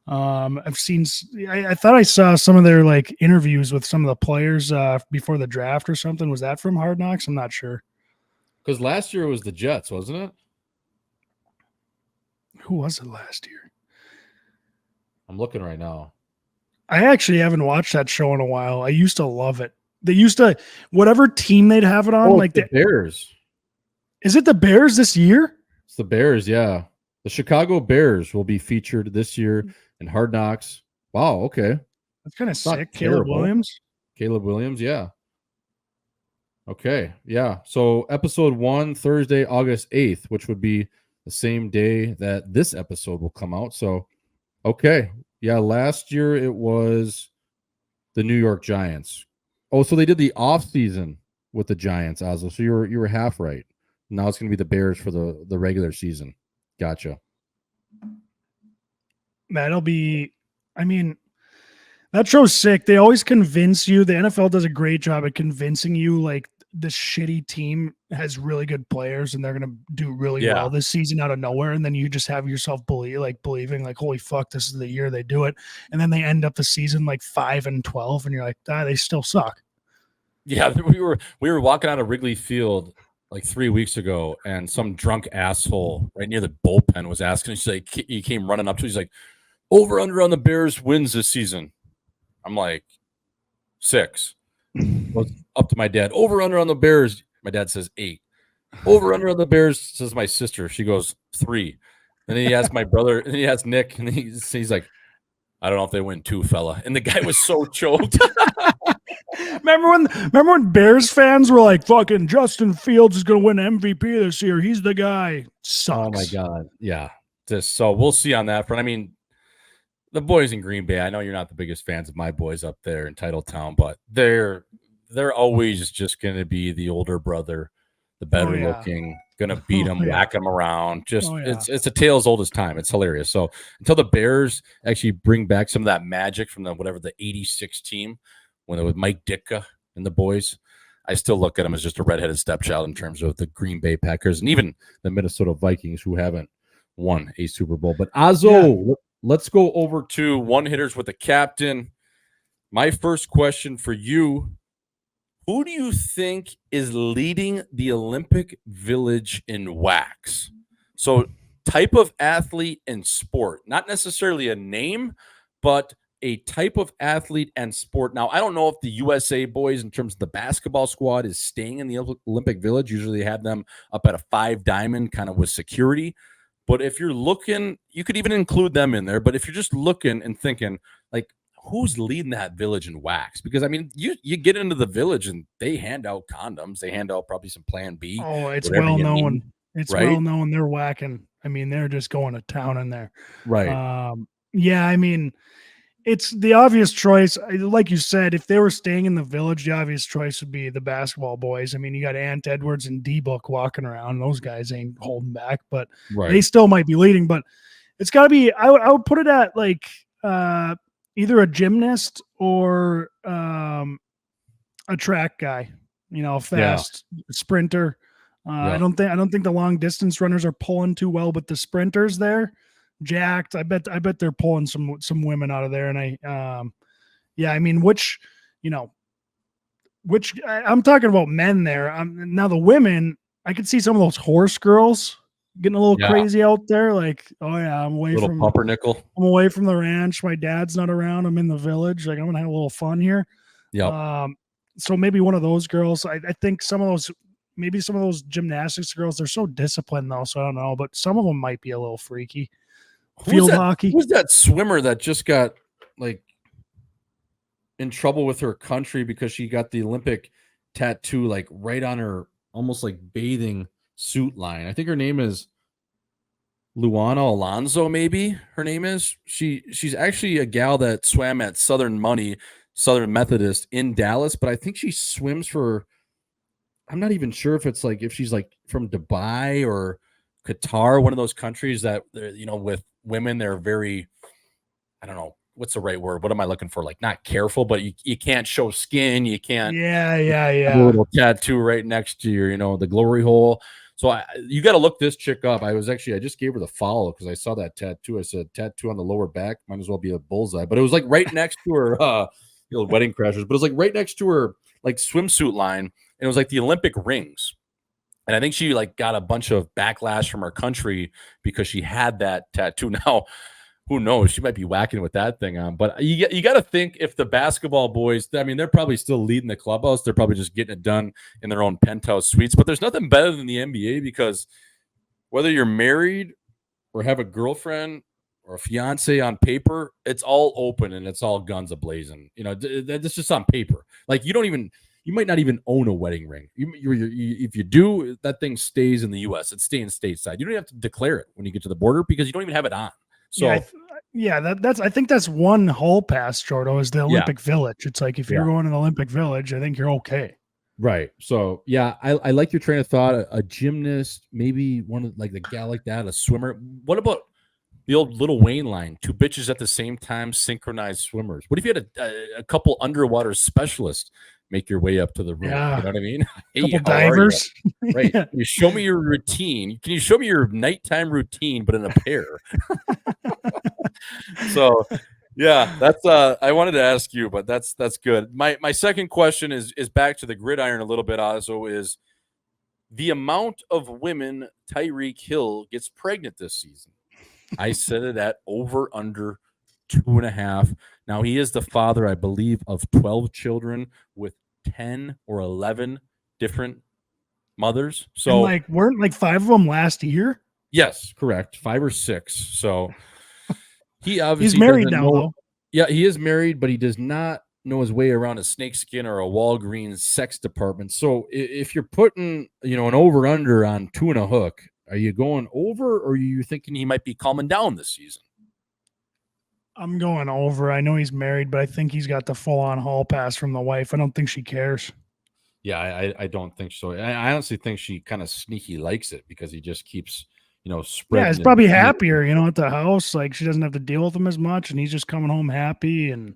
D: I've seen, I thought I saw some of their like interviews with some of the players before the draft or something. Was that from Hard Knocks? I'm not sure.
C: Because last year it was the Jets, wasn't it?
D: Who was it last year?
C: I'm looking right now.
D: I actually haven't watched that show in a while. I used to love it. They used to, whatever team they'd have it on, like
C: the Bears.
D: Is it the Bears this year?
C: It's the Bears, yeah. The Chicago Bears will be featured this year in Hard Knocks. Wow, okay.
D: That's kind of sick. Caleb
C: Williams, yeah. Okay, yeah. So episode 1, Thursday, August 8th, which would be the same day that this episode will come out. So, okay. Yeah, last year it was the New York Giants. Oh, so they did the offseason with the Giants, Ozzo. So you were half right. Now it's going to be the Bears for the regular season. Gotcha.
D: That'll be, I mean, that show's sick. They always convince you. The NFL does a great job at convincing you like this shitty team has really good players and they're going to do really
C: Yeah.
D: well this season out of nowhere. And then you just have yourself believing like, holy fuck, this is the year they do it. And then they end up the season like 5-12 and you're like, they still suck.
C: Yeah, we were walking out of Wrigley Field like 3 weeks ago, and some drunk asshole right near the bullpen was asking. She's like, he came running up to. He's like, over under on the Bears wins this season. I'm like, 6. Goes up to my dad. Over under on the Bears. My dad says 8. Over under on the Bears, says my sister. She goes 3. And then he asked my brother, and he asked Nick, and he's like, I don't know if they win 2, fella. And the guy was so choked.
D: Remember when Bears fans were like, fucking Justin Fields is going to win MVP this year. He's the guy. Sucks.
C: Oh my God. Yeah. So we'll see on that front. I mean, the boys in Green Bay, I know you're not the biggest fans of my boys up there in Titletown, but they're always just going to be the older brother, the better looking, going to beat them, whack them around. Just it's a tale as old as time. It's hilarious. So until the Bears actually bring back some of that magic from the 86 team when it was Mike Ditka and the boys, I still look at them as just a redheaded stepchild in terms of the Green Bay Packers and even the Minnesota Vikings who haven't won a Super Bowl. But Azo, let's go over to one hitters with the captain. My first question for you, who do you think is leading the Olympic Village in wax? So type of athlete and sport, not necessarily a name, but a type of athlete and sport. Now, I don't know if the USA boys, in terms of the basketball squad, is staying in the Olympic Village. Usually they have them up at a 5 diamond kind of with security. But if you're looking, you could even include them in there. But if you're just looking and thinking, like, who's leading that village in wax? Because, I mean, you get into the village and they hand out condoms. They hand out probably some Plan B.
D: Oh, it's well known. It's well known they're whacking. I mean, they're just going to town in there.
C: Right.
D: Yeah, I mean, it's the obvious choice. Like you said, if they were staying in the village, the obvious choice would be the basketball boys. I mean, you got Ant Edwards and D-Book walking around. Those guys ain't holding back, but they still might be leading. But it's got to be, I would put it at like either a gymnast or a track guy, fast sprinter. I don't think the long distance runners are pulling too well, but the sprinters there, jacked. I bet they're pulling some women out of there. And I mean, which I'm talking about men there. Now the women, I could see some of those horse girls getting a little crazy out there. Like, oh yeah, I'm away from
C: pumpernickel.
D: I'm away from the ranch. My dad's not around. I'm in the village. Like, I'm gonna have a little fun here.
C: Yeah.
D: So maybe one of those girls. I think some of those gymnastics girls, they're so disciplined though. So I don't know, but some of them might be a little freaky. Field hockey.
C: Who's that swimmer that just got like in trouble with her country because she got the Olympic tattoo like right on her almost like bathing suit line? I think her name is Luana Alonso, maybe her name is. She's actually a gal that swam at Southern Methodist in Dallas, but I think she swims for, I'm not even sure if she's like from Dubai or Qatar, one of those countries that, with women, they're very, I don't know, what's the right word? What am I looking for? Like, not careful, but you can't show skin. You can't.
D: Yeah.
C: A little tattoo right next to your, the glory hole. So you got to look this chick up. I just gave her the follow because I saw that tattoo. I said tattoo on the lower back. Might as well be a bullseye, but it was like right next to her, Wedding Crashers, but it was like right next to her, like swimsuit line. And it was like the Olympic rings. And I think she like got a bunch of backlash from her country because she had that tattoo. Now, who knows? She might be whacking with that thing on. But you got to think if the basketball boys, I mean, they're probably still leading the clubhouse. They're probably just getting it done in their own penthouse suites. But there's nothing better than the NBA because whether you're married or have a girlfriend or a fiance on paper, it's all open and it's all guns a-blazing. That's just on paper. Like you might not even own a wedding ring. If you do, that thing stays in the U.S. It's staying stateside. You don't have to declare it when you get to the border because you don't even have it on. So
D: I think that's one hall pass, Jordo, is the Olympic Village. It's like if you're going to the Olympic Village, I think you're okay.
C: Right. So I like your train of thought. A gymnast, maybe one of like the gal like that, a swimmer. What about The old Little Wayne line, two bitches at the same time, synchronized swimmers. What if you had a couple underwater specialists make your way up to the room?
D: Yeah.
C: You know what I mean? Hey,
D: Couple
C: how are you?
D: divers.
C: Right.
D: Yeah.
C: You show me your routine. Can you show me your nighttime routine, but in a pair? So, yeah, that's I wanted to ask you, but that's good. My second question is back to the gridiron a little bit. Also, is the amount of women Tyreek Hill gets pregnant this season. I said it at over under 2.5. Now he is the father, I believe, of 12 children with 10 or 11 different mothers. So
D: And like weren't like 5 of them last year?
C: yes, correct. 5 or 6. So he obviously
D: He's married
C: doesn't
D: now,
C: know,
D: though.
C: yeah, he is married, but he does not know his way around a snakeskin or a Walgreens sex department. So if you're putting, an over under on 2 and a hook, are you going over, or are you thinking he might be calming down this season?
D: I'm going over. I know he's married, but I think he's got the full-on hall pass from the wife. I don't think she cares.
C: Yeah, I don't think so. I honestly think she kind of sneaky likes it because he just keeps, spreading.
D: Yeah, he's probably happier, at the house. Like she doesn't have to deal with him as much, and he's just coming home happy. And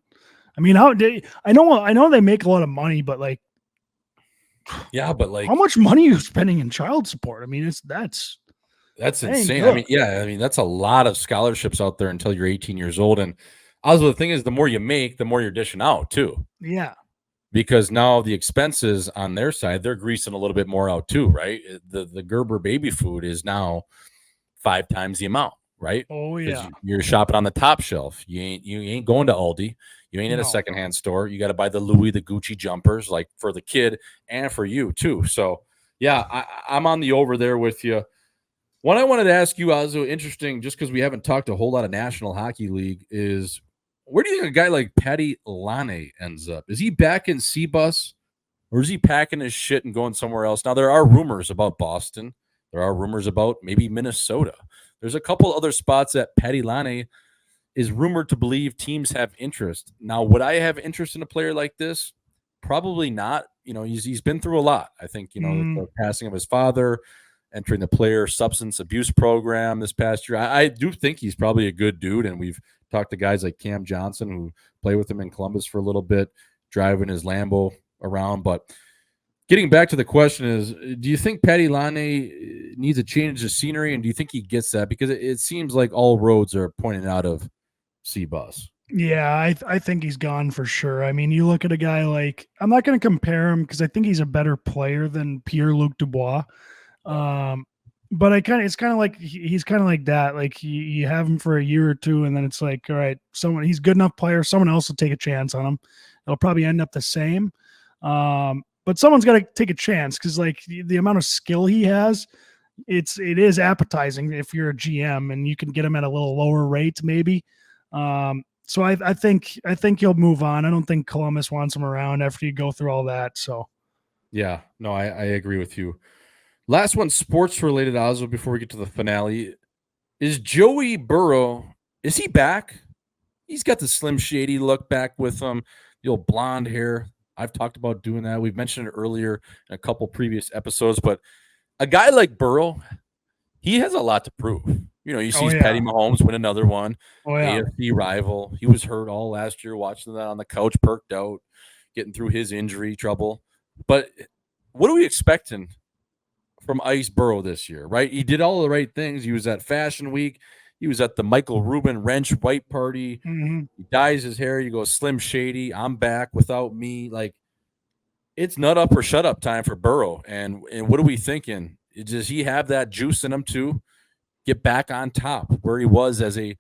D: I mean, I know they make a lot of money, but like,
C: yeah, but like,
D: how much money are you spending in child support? I mean, that's
C: insane.
D: good.
C: I mean, that's a lot of scholarships out there until you're 18 years old. And also the thing is, the more you make, the more you're dishing out too.
D: Yeah.
C: Because now the expenses on their side, they're greasing a little bit more out too, right? The Gerber baby food is now 5 times the amount, right?
D: Oh yeah.
C: You're shopping on the top shelf. You ain't going to Aldi. You ain't in a secondhand store. You got to buy the Louis, the Gucci jumpers, like for the kid and for you too. So yeah, I'm on the over there with you. What I wanted to ask you, also interesting, just because we haven't talked a whole lot of National Hockey League, is where do you think a guy like Patty Laine ends up? Is he back in C-Bus, or is he packing his shit and going somewhere else? Now, there are rumors about Boston. There are rumors about maybe Minnesota. There's a couple other spots that Patty Laine is rumored to believe teams have interest. Now, would I have interest in a player like this? Probably not. He's been through a lot. I think, the passing of his father, entering the player substance abuse program this past year. I do think he's probably a good dude, and we've talked to guys like Cam Johnson who play with him in Columbus for a little bit, driving his Lambo around. But getting back to the question is, do you think Patty Laine needs a change of scenery, and do you think he gets that? Because it seems like all roads are pointing out of C-Bus.
D: Yeah, I think he's gone for sure. I mean, you look at a guy like, I'm not going to compare him because I think he's a better player than Pierre-Luc Dubois. But it's kind of like he's kind of like that. Like you have him for a year or two, and then it's like, all right, he's a good enough player. Someone else will take a chance on him. It'll probably end up the same. But someone's got to take a chance because like the amount of skill he has, it is appetizing if you're a GM and you can get him at a little lower rate maybe. So I think he'll move on. I don't think Columbus wants him around after you go through all that. So
C: yeah, no, I agree with you. Last one, sports related, Oswald, before we get to the finale. Is Joey Burrow, is he back? He's got the Slim Shady look back with him, the old blonde hair. I've talked about doing that. We've mentioned it earlier in a couple previous episodes, but a guy like Burrow, he has a lot to prove. You see Patty Mahomes win another one, AFC rival. He was hurt all last year, watching that on the couch, perked out, getting through his injury trouble. But what are we expecting from Ice Burrow this year, right? He did all the right things. He was at Fashion Week. He was at the Michael Rubin Wrench White Party.
D: Mm-hmm.
C: He dyes his hair. You go Slim Shady. I'm back without me. Like, it's nut up or shut up time for Burrow. And what are we thinking? Does he have that juice in him to get back on top where he was as a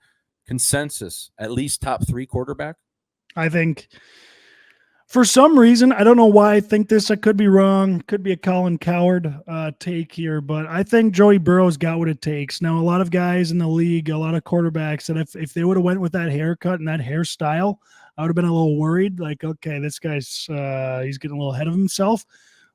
C: consensus, at least top 3 quarterback?
D: I think for some reason, I don't know why I think this. I could be wrong. Could be a Colin Coward take here, but I think Joey Burrow's got what it takes. Now, a lot of guys in the league, a lot of quarterbacks, that if they would have went with that haircut and that hairstyle, I would have been a little worried. Like, okay, this guy's he's getting a little ahead of himself.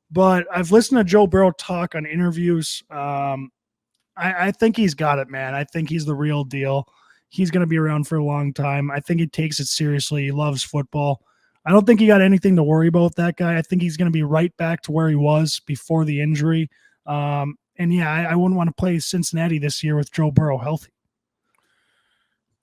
D: But I've listened to Joe Burrow talk on interviews. I think he's got it, man. I think he's the real deal. He's going to be around for a long time. I think he takes it seriously. He loves football. I don't think he got anything to worry about with that guy. I think he's going to be right back to where he was before the injury. And yeah, I wouldn't want to play Cincinnati this year with Joe Burrow healthy.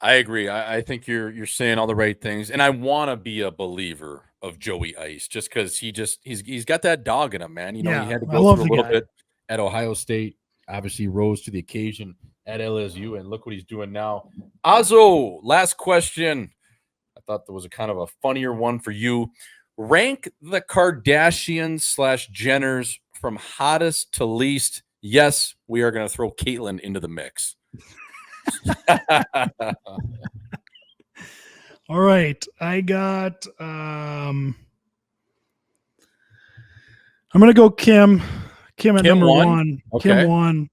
C: I agree. I think you're saying all the right things, and I want to be a believer of Joey Ice just because he's got that dog in him, man. You know, he
D: Yeah,
C: had to
D: I
C: go
D: love
C: through a
D: the
C: little
D: guy.
C: bit at Ohio State. Obviously, rose to the occasion at LSU, and look what he's doing now. Azo, last question. I thought there was a kind of a funnier one for you. Rank the Kardashians / Jenners from hottest to least. Yes, we are going to throw Caitlyn into the mix.
D: All right. I got I'm gonna go Kim. Kim at
C: Kim
D: number
C: won?
D: one.
C: Okay.
D: Kim won.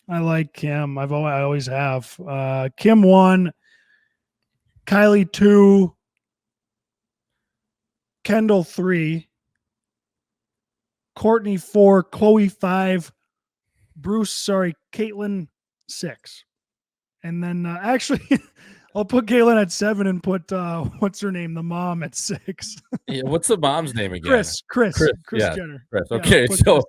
D: I like Kim. I always have. Kim 1, Kylie 2, Kendall 3, Courtney 4, Chloe 5, Caitlin 6. And then actually I'll put Caitlin at 7 and put what's her name? The mom at 6.
C: Yeah, what's the mom's name again?
D: Chris
C: yeah,
D: Jenner.
C: Chris.
D: Yeah,
C: Okay,
D: put
C: so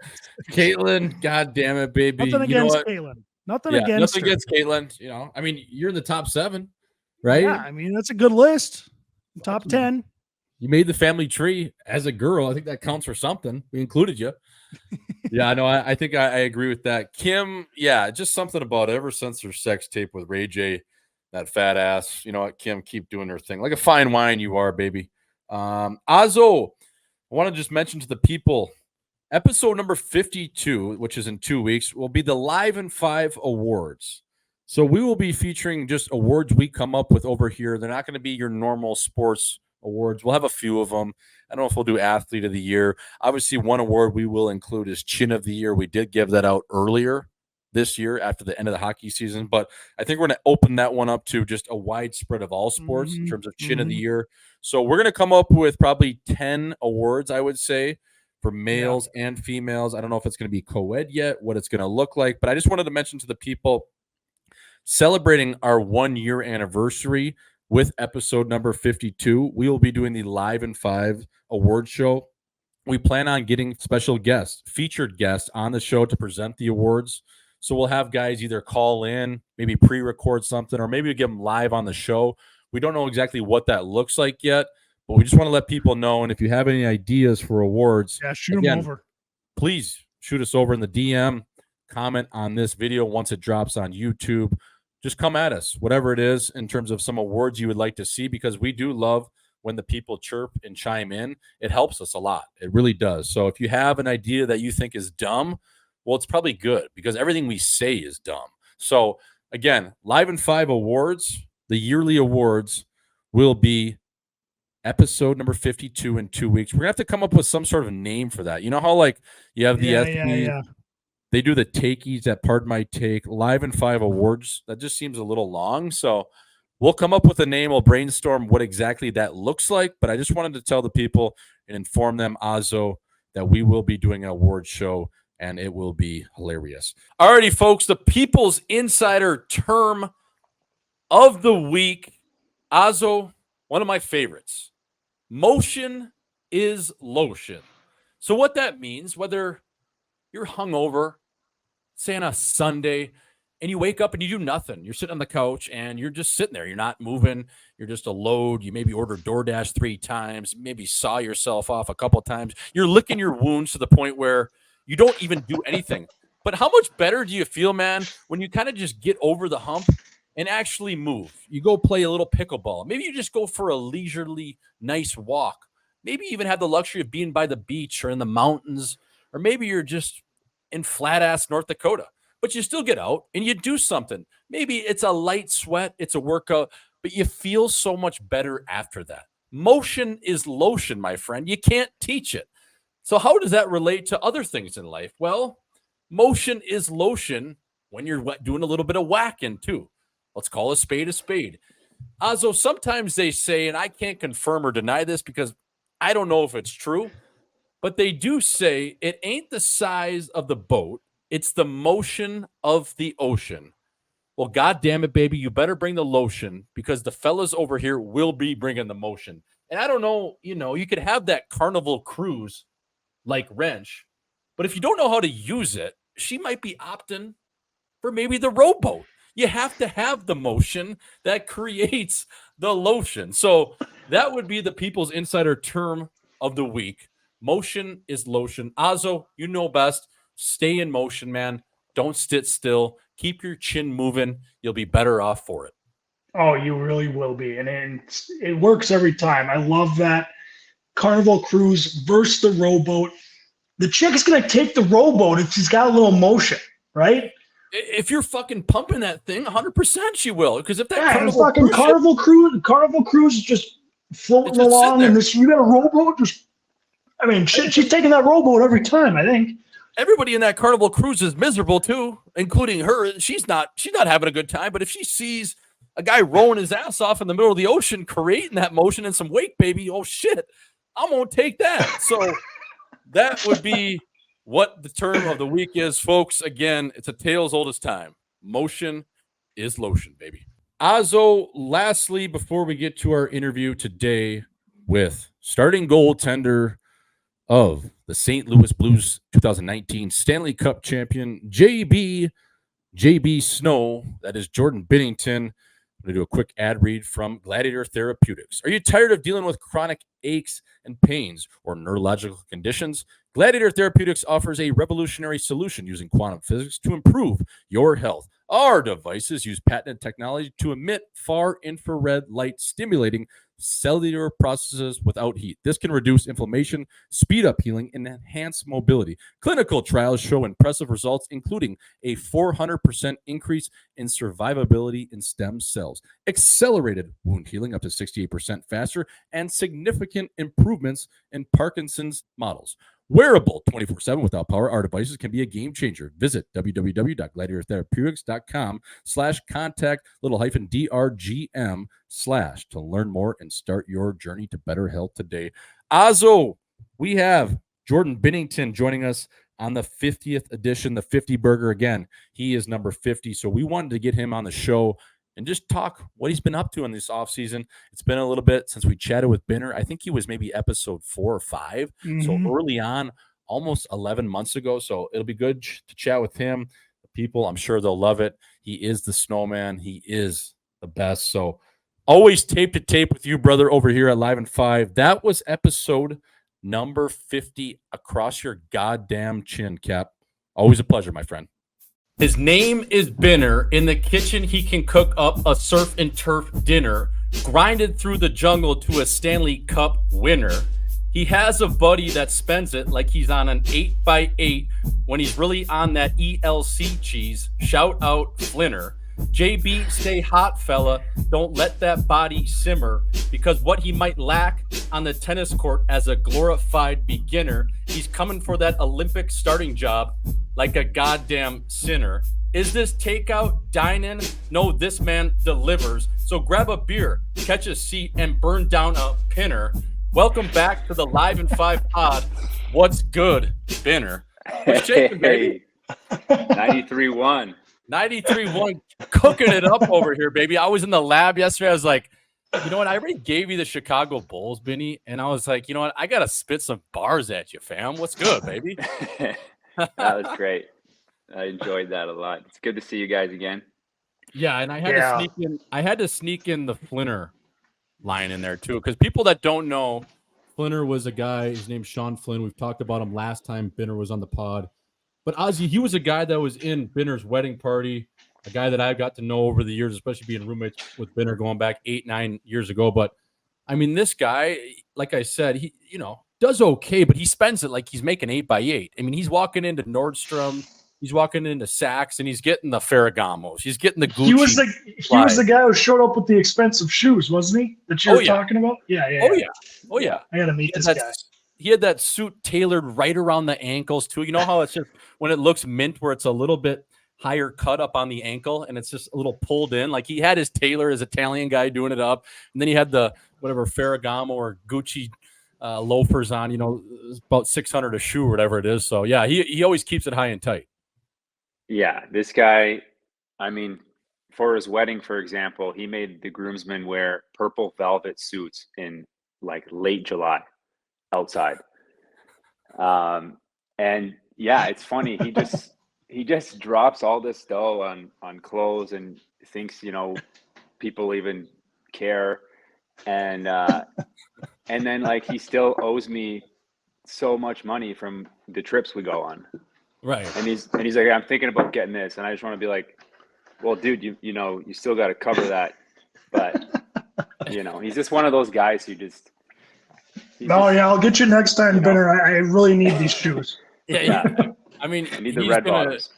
D: Chris.
C: Caitlyn, god damn it, baby.
D: Nothing
C: You know
D: against
C: what?
D: Caitlin. Nothing
C: Yeah,
D: against
C: nothing
D: her.
C: against Caitlyn. You know, I mean, you're in the top 7, right?
D: Yeah, I mean that's a good list. Top 10.
C: You made the family tree as a girl. I think that counts for something. We included you. Yeah, no, I think I agree with that. Kim, yeah, just something about ever since her sex tape with Ray J, that fat ass. You know what, Kim, keep doing her thing. Like a fine wine you are, baby. Azo, I want to just mention to the people, episode number 52, which is in 2 weeks, will be the Live in 5 awards. So we will be featuring just awards we come up with over here. They're not going to be your normal sports awards. We'll have a few of them. I don't know if we'll do Athlete of the Year. Obviously, one award we will include is Chin of the Year. We did give that out earlier this year after the end of the hockey season, but I think we're going to open that one up to just a wide spread of all sports in terms of Chin of the Year. So we're going to come up with probably 10 awards, I would say, for males and females. I don't know if it's going to be co-ed yet, what it's going to look like, but I just wanted to mention to the people, celebrating our 1-year anniversary with episode number 52, we will be doing the Live in 5 award show. We plan on getting special guests, featured guests on the show to present the awards. So we'll have guys either call in, maybe pre-record something, or maybe get them live on the show. We don't know exactly what that looks like yet, but we just want to let people know. And if you have any ideas for awards,
D: shoot them over.
C: Please shoot us over in the DM, comment on this video once it drops on YouTube. Just come at us, whatever it is, in terms of some awards you would like to see, because we do love when the people chirp and chime in. It helps us a lot. It really does. So if you have an idea that you think is dumb, well, it's probably good because everything we say is dumb. So again, Live in 5 awards, the yearly awards will be episode number 52 in 2 weeks. We're going to have to come up with some sort of name for that. You know how like you have the SB, they do the takeys at Pardon My Take, Live in 5 awards. That just seems a little long. So we'll come up with a name. We'll brainstorm what exactly that looks like. But I just wanted to tell the people and inform them, Azo, that we will be doing an award show, and it will be hilarious. Alrighty, folks, the People's Insider term of the week. Azo, one of my favorites. Motion is lotion. So what that means, whether you're hungover, say on a Sunday, and you wake up and you do nothing. You're sitting on the couch and you're just sitting there. You're not moving. You're just a load. You maybe ordered DoorDash 3 times, maybe saw yourself off a couple times. You're licking your wounds to the point where you don't even do anything. But how much better do you feel, man, when you kind of just get over the hump and actually move? You go play a little pickleball. Maybe you just go for a leisurely, nice walk. Maybe you even have the luxury of being by the beach or in the mountains, or maybe you're just in flat-ass North Dakota. But you still get out and you do something. Maybe it's a light sweat, it's a workout, but you feel so much better after that. Motion is lotion, my friend. You can't teach it. So how does that relate to other things in life? Well, motion is lotion when you're doing a little bit of whacking too. Let's call a spade a spade. Azo, sometimes they say, and I can't confirm or deny this because I don't know if it's true, but they do say it ain't the size of the boat, it's the motion of the ocean. Well, God damn it, baby, you better bring the lotion because the fellas over here will be bringing the motion. And I don't know, you could have that Carnival cruise like Wrench, but if you don't know how to use it, she might be opting for maybe the rowboat. You have to have the motion that creates the lotion. So that would be the People's Insider term of the week. Motion is lotion. Azo, you know best. Stay in motion, man. Don't sit still. Keep your chin moving. You'll be better off for it.
D: Oh, you really will be. And it works every time. I love that. Carnival Cruise versus the rowboat. The chick is going to take the rowboat if she's got a little motion, right?
C: If you're fucking pumping that thing, 100% she will. Because if that
D: Carnival Cruise is just floating
C: just
D: along,
C: there.
D: and you got a rowboat. She's taking that rowboat every time. I think
C: everybody in that Carnival Cruise is miserable too, including her. She's not having a good time. But if she sees a guy rowing his ass off in the middle of the ocean, creating that motion and some wake, baby, oh shit, I'm gonna take that. So that would be what the term of the week is, folks. Again, it's a tale as old as time. Motion is lotion, baby. Azo, lastly, before we get to our interview today with starting goaltender of the St. Louis Blues 2019 Stanley Cup champion, JB Snow, that is Jordan Binnington. I'm going to do a quick ad read from Gladiator Therapeutics. Are you tired of dealing with chronic aches and pains or neurological conditions? Gladiator Therapeutics offers a revolutionary solution using quantum physics to improve your health. Our devices use patented technology to emit far infrared light, stimulating cellular processes without heat. This can reduce inflammation, speed up healing, and enhance mobility. Clinical trials show impressive results, including a 400% increase in survivability in stem cells, accelerated wound healing up to 68% faster, and significant improvements in Parkinson's models. Wearable 24/7 without power, our devices can be a game changer. Visit www.gladiatortherapeutics.com/contact _DRGM/ to learn more and start your journey to better health today. Azo, we have Jordan Binnington joining us on the 50th edition, the 50 burger. Again, he is number 50. So we wanted to get him on the show and just talk what he's been up to in this offseason. It's been a little bit since we chatted with Binner. I think he was maybe episode 4 or 5.
D: Mm-hmm.
C: So early on, almost 11 months ago. So it'll be good to chat with him. The people, I'm sure they'll love it. He is the snowman. He is the best. So always tape to tape with you, brother, over here at Live in 5. That was episode number 50 across your goddamn chin, Cap. Always a pleasure, my friend. His name is Binner. In the kitchen, he can cook up a surf and turf dinner, grinded through the jungle to a Stanley Cup winner. He has a buddy that spends it like he's on an 8x8 when he's really on that ELC cheese. Shout out Flinner. JB, stay hot, fella. Don't let that body simmer, because what he might lack on the tennis court as a glorified beginner, he's coming for that Olympic starting job like a goddamn sinner. Is this takeout, dine-in? No, this man delivers. So grab a beer, catch a seat, and burn down a pinner. Welcome back to the Live in 5 pod. What's good, Binner? What's shaking, baby?
B: 93-1.
C: 93-1, cooking it up over here, baby. I was in the lab yesterday. I was like, you know what? I already gave you the Chicago Bulls, Benny. And I was like, you know what? I got to spit some bars at you, fam. What's good, baby?
B: That was great. I enjoyed that a lot. It's good to see you guys again.
C: Yeah, and I had to sneak in the Flinner line in there too, because people that don't know, Flinner was a guy. His name's Sean Flynn. We've talked about him last time Binner was on the pod. But Ozzy, he was a guy that was in Binner's wedding party, a guy that I got to know over the years, especially being roommates with Binner going back 8-9 years ago. But I mean, this guy, like I said, he does okay, but he spends it like he's making 8x8. I mean, he's walking into Nordstrom, he's walking into Saks, and he's getting the Ferragamos. He's getting the Gucci.
D: He was the guy who showed up with the expensive shoes, wasn't he? That you were talking about? Yeah.
C: Oh yeah.
D: I gotta meet this guy.
C: He had that suit tailored right around the ankles too. You know how it's just when it looks mint, where it's a little bit higher cut up on the ankle and it's just a little pulled in. Like he had his tailor, his Italian guy, doing it up, and then he had the whatever Ferragamo or Gucci loafers on. About 600 a shoe or whatever it is. So yeah, he always keeps it high and tight.
B: Yeah, this guy. I mean, for his wedding, for example, he made the groomsmen wear purple velvet suits in like late July. Outside. And yeah, it's funny. he just drops all this dough on clothes and thinks, people even care. And then like he still owes me so much money from the trips we go on.
C: Right.
B: And he's like, I'm thinking about getting this. And I just want to be like, well, dude, you still got to cover that. But, he's just one of those guys who just.
D: I'll get you next time, Binner. I really need these shoes.
C: Yeah. I mean,
B: I need the red bottoms.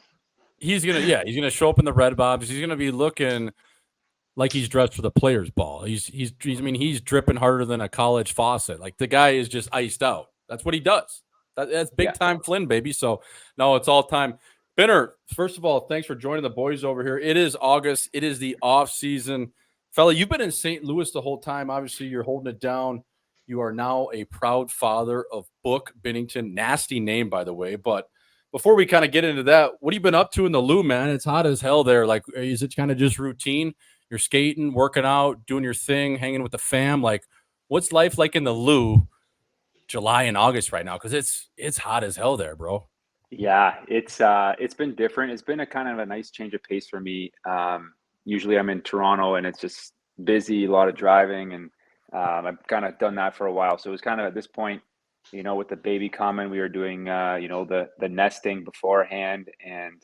C: He's gonna show up in the red bottoms. He's gonna be looking like he's dressed for the players' ball. He's dripping harder than a college faucet. Like the guy is just iced out. That's what he does. That's big time Flynn, baby. So no, it's all time. Binner, first of all, thanks for joining the boys over here. It is August. It is the off season. Fella, you've been in St. Louis the whole time. Obviously, you're holding it down. You are now a proud father of Book Binnington. Nasty name, by the way. But before we kind of get into that, what have you been up to in the Lou, man? It's hot as hell there. Like, is it kind of just routine? You're skating, working out, doing your thing, hanging with the fam. Like, what's life like in the Lou, July and August right now? Because it's hot as hell there, bro.
B: Yeah, it's been different. It's been a kind of a nice change of pace for me. Usually I'm in Toronto and it's just busy, a lot of driving, and I've kind of done that for a while. So it was kind of at this point, with the baby coming, we were doing the nesting beforehand, and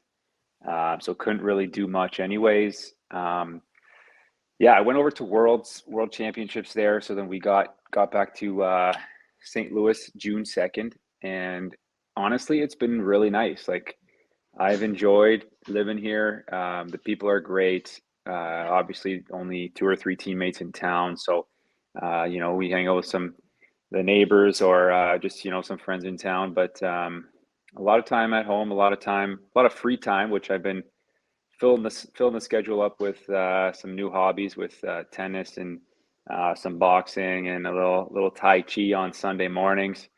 B: so couldn't really do much anyways. I went over to World Championships there. So then we got back to St. Louis June 2nd, and honestly, it's been really nice. Like, I've enjoyed living here. The people are great. Obviously, only 2 or 3 teammates in town, so we hang out with the neighbors or just some friends in town. But a lot of time at home, a lot of free time, which I've been filling the schedule up with some new hobbies with tennis and some boxing and a little Tai Chi on Sunday mornings.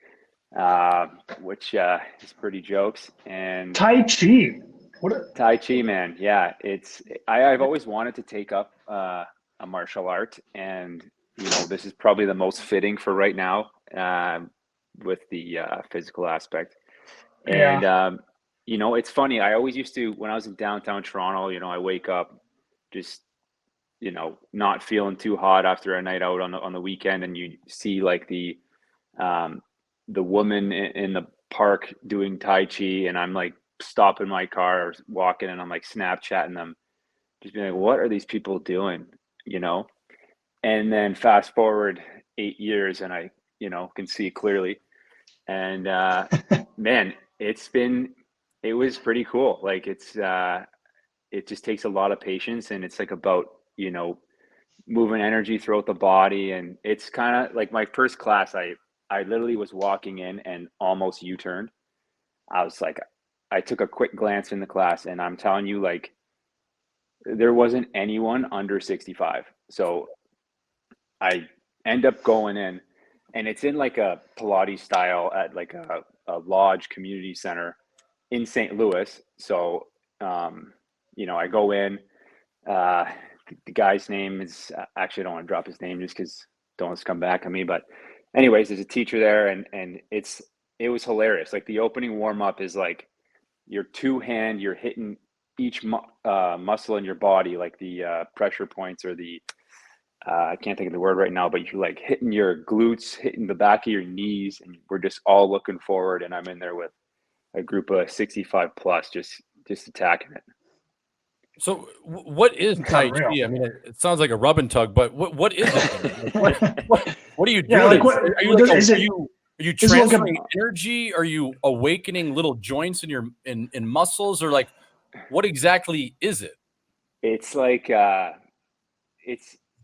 B: Which is pretty jokes. And
D: Tai Chi.
B: Tai Chi, man. Yeah, I've always wanted to take up a martial art, and this is probably the most fitting for right now with the physical aspect. And it's funny. I always used to, when I was in downtown Toronto, I wake up just not feeling too hot after a night out on the weekend, and you see like the woman in the park doing Tai Chi, and I'm like stopping my car or walking, and I'm like Snapchatting them, just being like, what are these people doing? And then fast forward 8 years, and I, can see clearly. And man, it was pretty cool. Like, it just takes a lot of patience, and it's like about, moving energy throughout the body. And it's kind of like my first class, I literally was walking in and almost U-turned. I was like, I took a quick glance in the class, and I'm telling you, like, there wasn't anyone under 65. So I end up going in, and it's in like a Pilates style at like a lodge community center in St. Louis. So, I go in, the guy's name is, actually I don't want to drop his name just because don't want to come back on me, but anyways, there's a teacher there, and it was hilarious. Like, the opening warm up is like your two-hand, you're hitting each muscle in your body, like the pressure points, or the I can't think of the word right now, but you're like hitting your glutes, hitting the back of your knees, and we're just all looking forward. And I'm in there with a group of 65 plus, just attacking it.
C: So what is Tai Chi? I mean, it sounds like a rub and tug, but what is it? What are you doing? Are you transferring energy? Are you awakening little joints in your in muscles, or like, what exactly is it?
B: It's like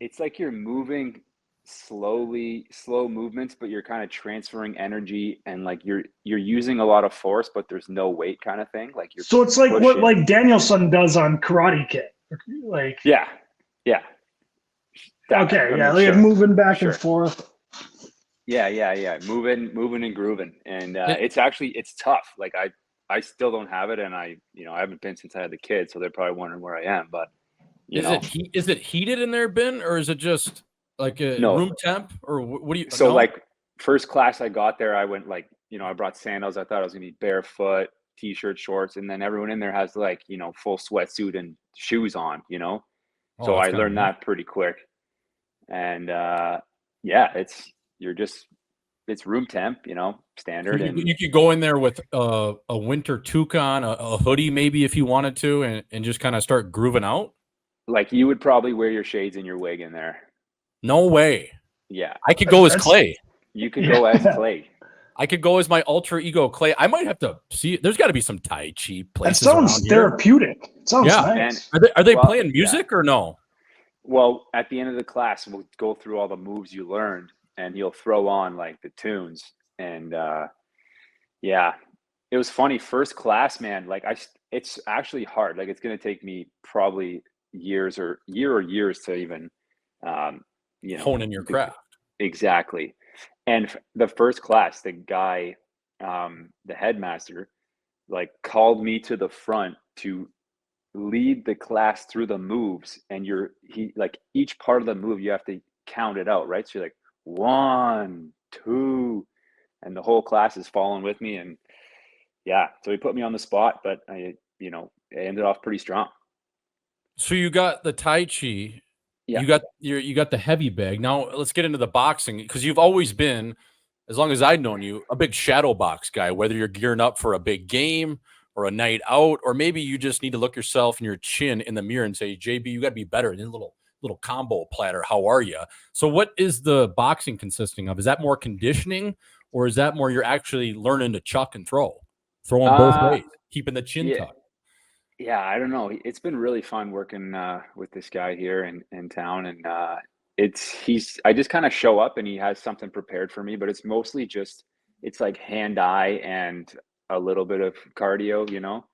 B: it's like you're moving slow movements, but you're kind of transferring energy, and like you're using a lot of force, but there's no weight, kind of thing. Like,
D: so it's like pushing. What like Danielson does on Karate Kid, like
B: yeah.
D: Okay, yeah, like moving back and forth.
B: Yeah. Moving and grooving, and it's tough. Like, I still don't have it, and I haven't been since I had the kids, so they're probably wondering where I am. But
C: is it heated in there, Ben, or is it just like a room temp, or what do you?
B: So like, first class I got there, I went like, I brought sandals. I thought I was gonna be barefoot. t-shirt, shorts, and then everyone in there has like, you know, full sweatsuit and shoes on, you know?
C: Oh,
B: So
C: that's
B: I
C: kind of
B: learned
C: nice.
B: that pretty quick. And yeah, it's room temp, you know,
C: So
B: standard. And
C: you could go in there with a winter toque on, a hoodie maybe if you wanted to, and just kind of start grooving out.
B: like you would probably wear your shades and your wig in there.
C: No way.
B: Yeah.
C: I could go as
D: That's
C: Clay.
B: You could go as Clay.
C: I could go as my alter ego Clay. I might have to see. There's got to be some Tai Chi
E: That
C: places
E: sounds
C: around here.
E: therapeutic. It sounds
C: Yeah.
E: nice.
C: Are they
B: Well,
C: playing
B: yeah.
C: music or no?
B: Well, at the end of the class, we'll go through all the moves you learned, and he'll throw on like the tunes. And yeah, it was funny. First class, man. Like it's actually hard. Like it's gonna take me probably years or years to even, you know,
C: Hone in your craft.
B: exactly. And the first class, the guy, the headmaster, like called me to the front to lead the class through the moves, and he like each part of the move you have to count it out, right? So you're like 1, 2, and the whole class is following with me. And yeah, so he put me on the spot, but I, you know, it ended off pretty strong.
C: So you got the Tai Chi.
B: Yeah.
C: You got the heavy bag. Now let's get into the boxing, because you've always been, as long as I've known you, a big shadow box guy, whether you're gearing up for a big game or a night out, or maybe you just need to look yourself and your chin in the mirror and say, JB, you got to be better than a little combo platter. How are you? So what is the boxing consisting of? Is that more conditioning, or is that more you're actually learning to chuck and throw them both ways, keeping the chin
B: Yeah.
C: tucked?
B: Yeah, I don't know. It's been really fun working with this guy here in town, and I just kind of show up and he has something prepared for me, but it's mostly just it's like hand-eye and a little bit of cardio, you know.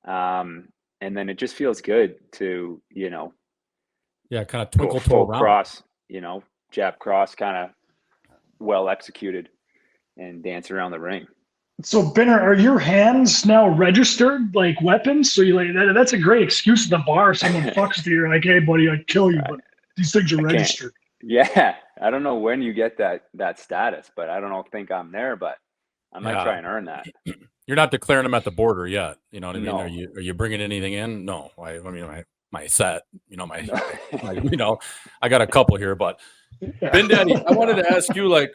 B: And then it just feels good to, you know,
C: Yeah, kind of
B: go
C: twinkle toe
B: full
C: around.
B: cross, you know, jab cross, kind of well executed, and dance around the ring.
E: So, Benner, are your hands now registered like weapons? So you like that's a great excuse at the bar. Someone fucks with you, you're like, "Hey, buddy, I'd kill you," but these things are
B: I can't.
E: registered.
B: Yeah, I don't know when you get that status, but I don't think I'm there, but I might
C: Yeah.
B: try and earn that.
C: You're not declaring them at the border yet. You know what I mean?
B: No.
C: Are you bringing anything in? No. I mean, my set, you know,
B: No.
C: you know, I got a couple here, but Ben Daddy, I wanted to ask you, like,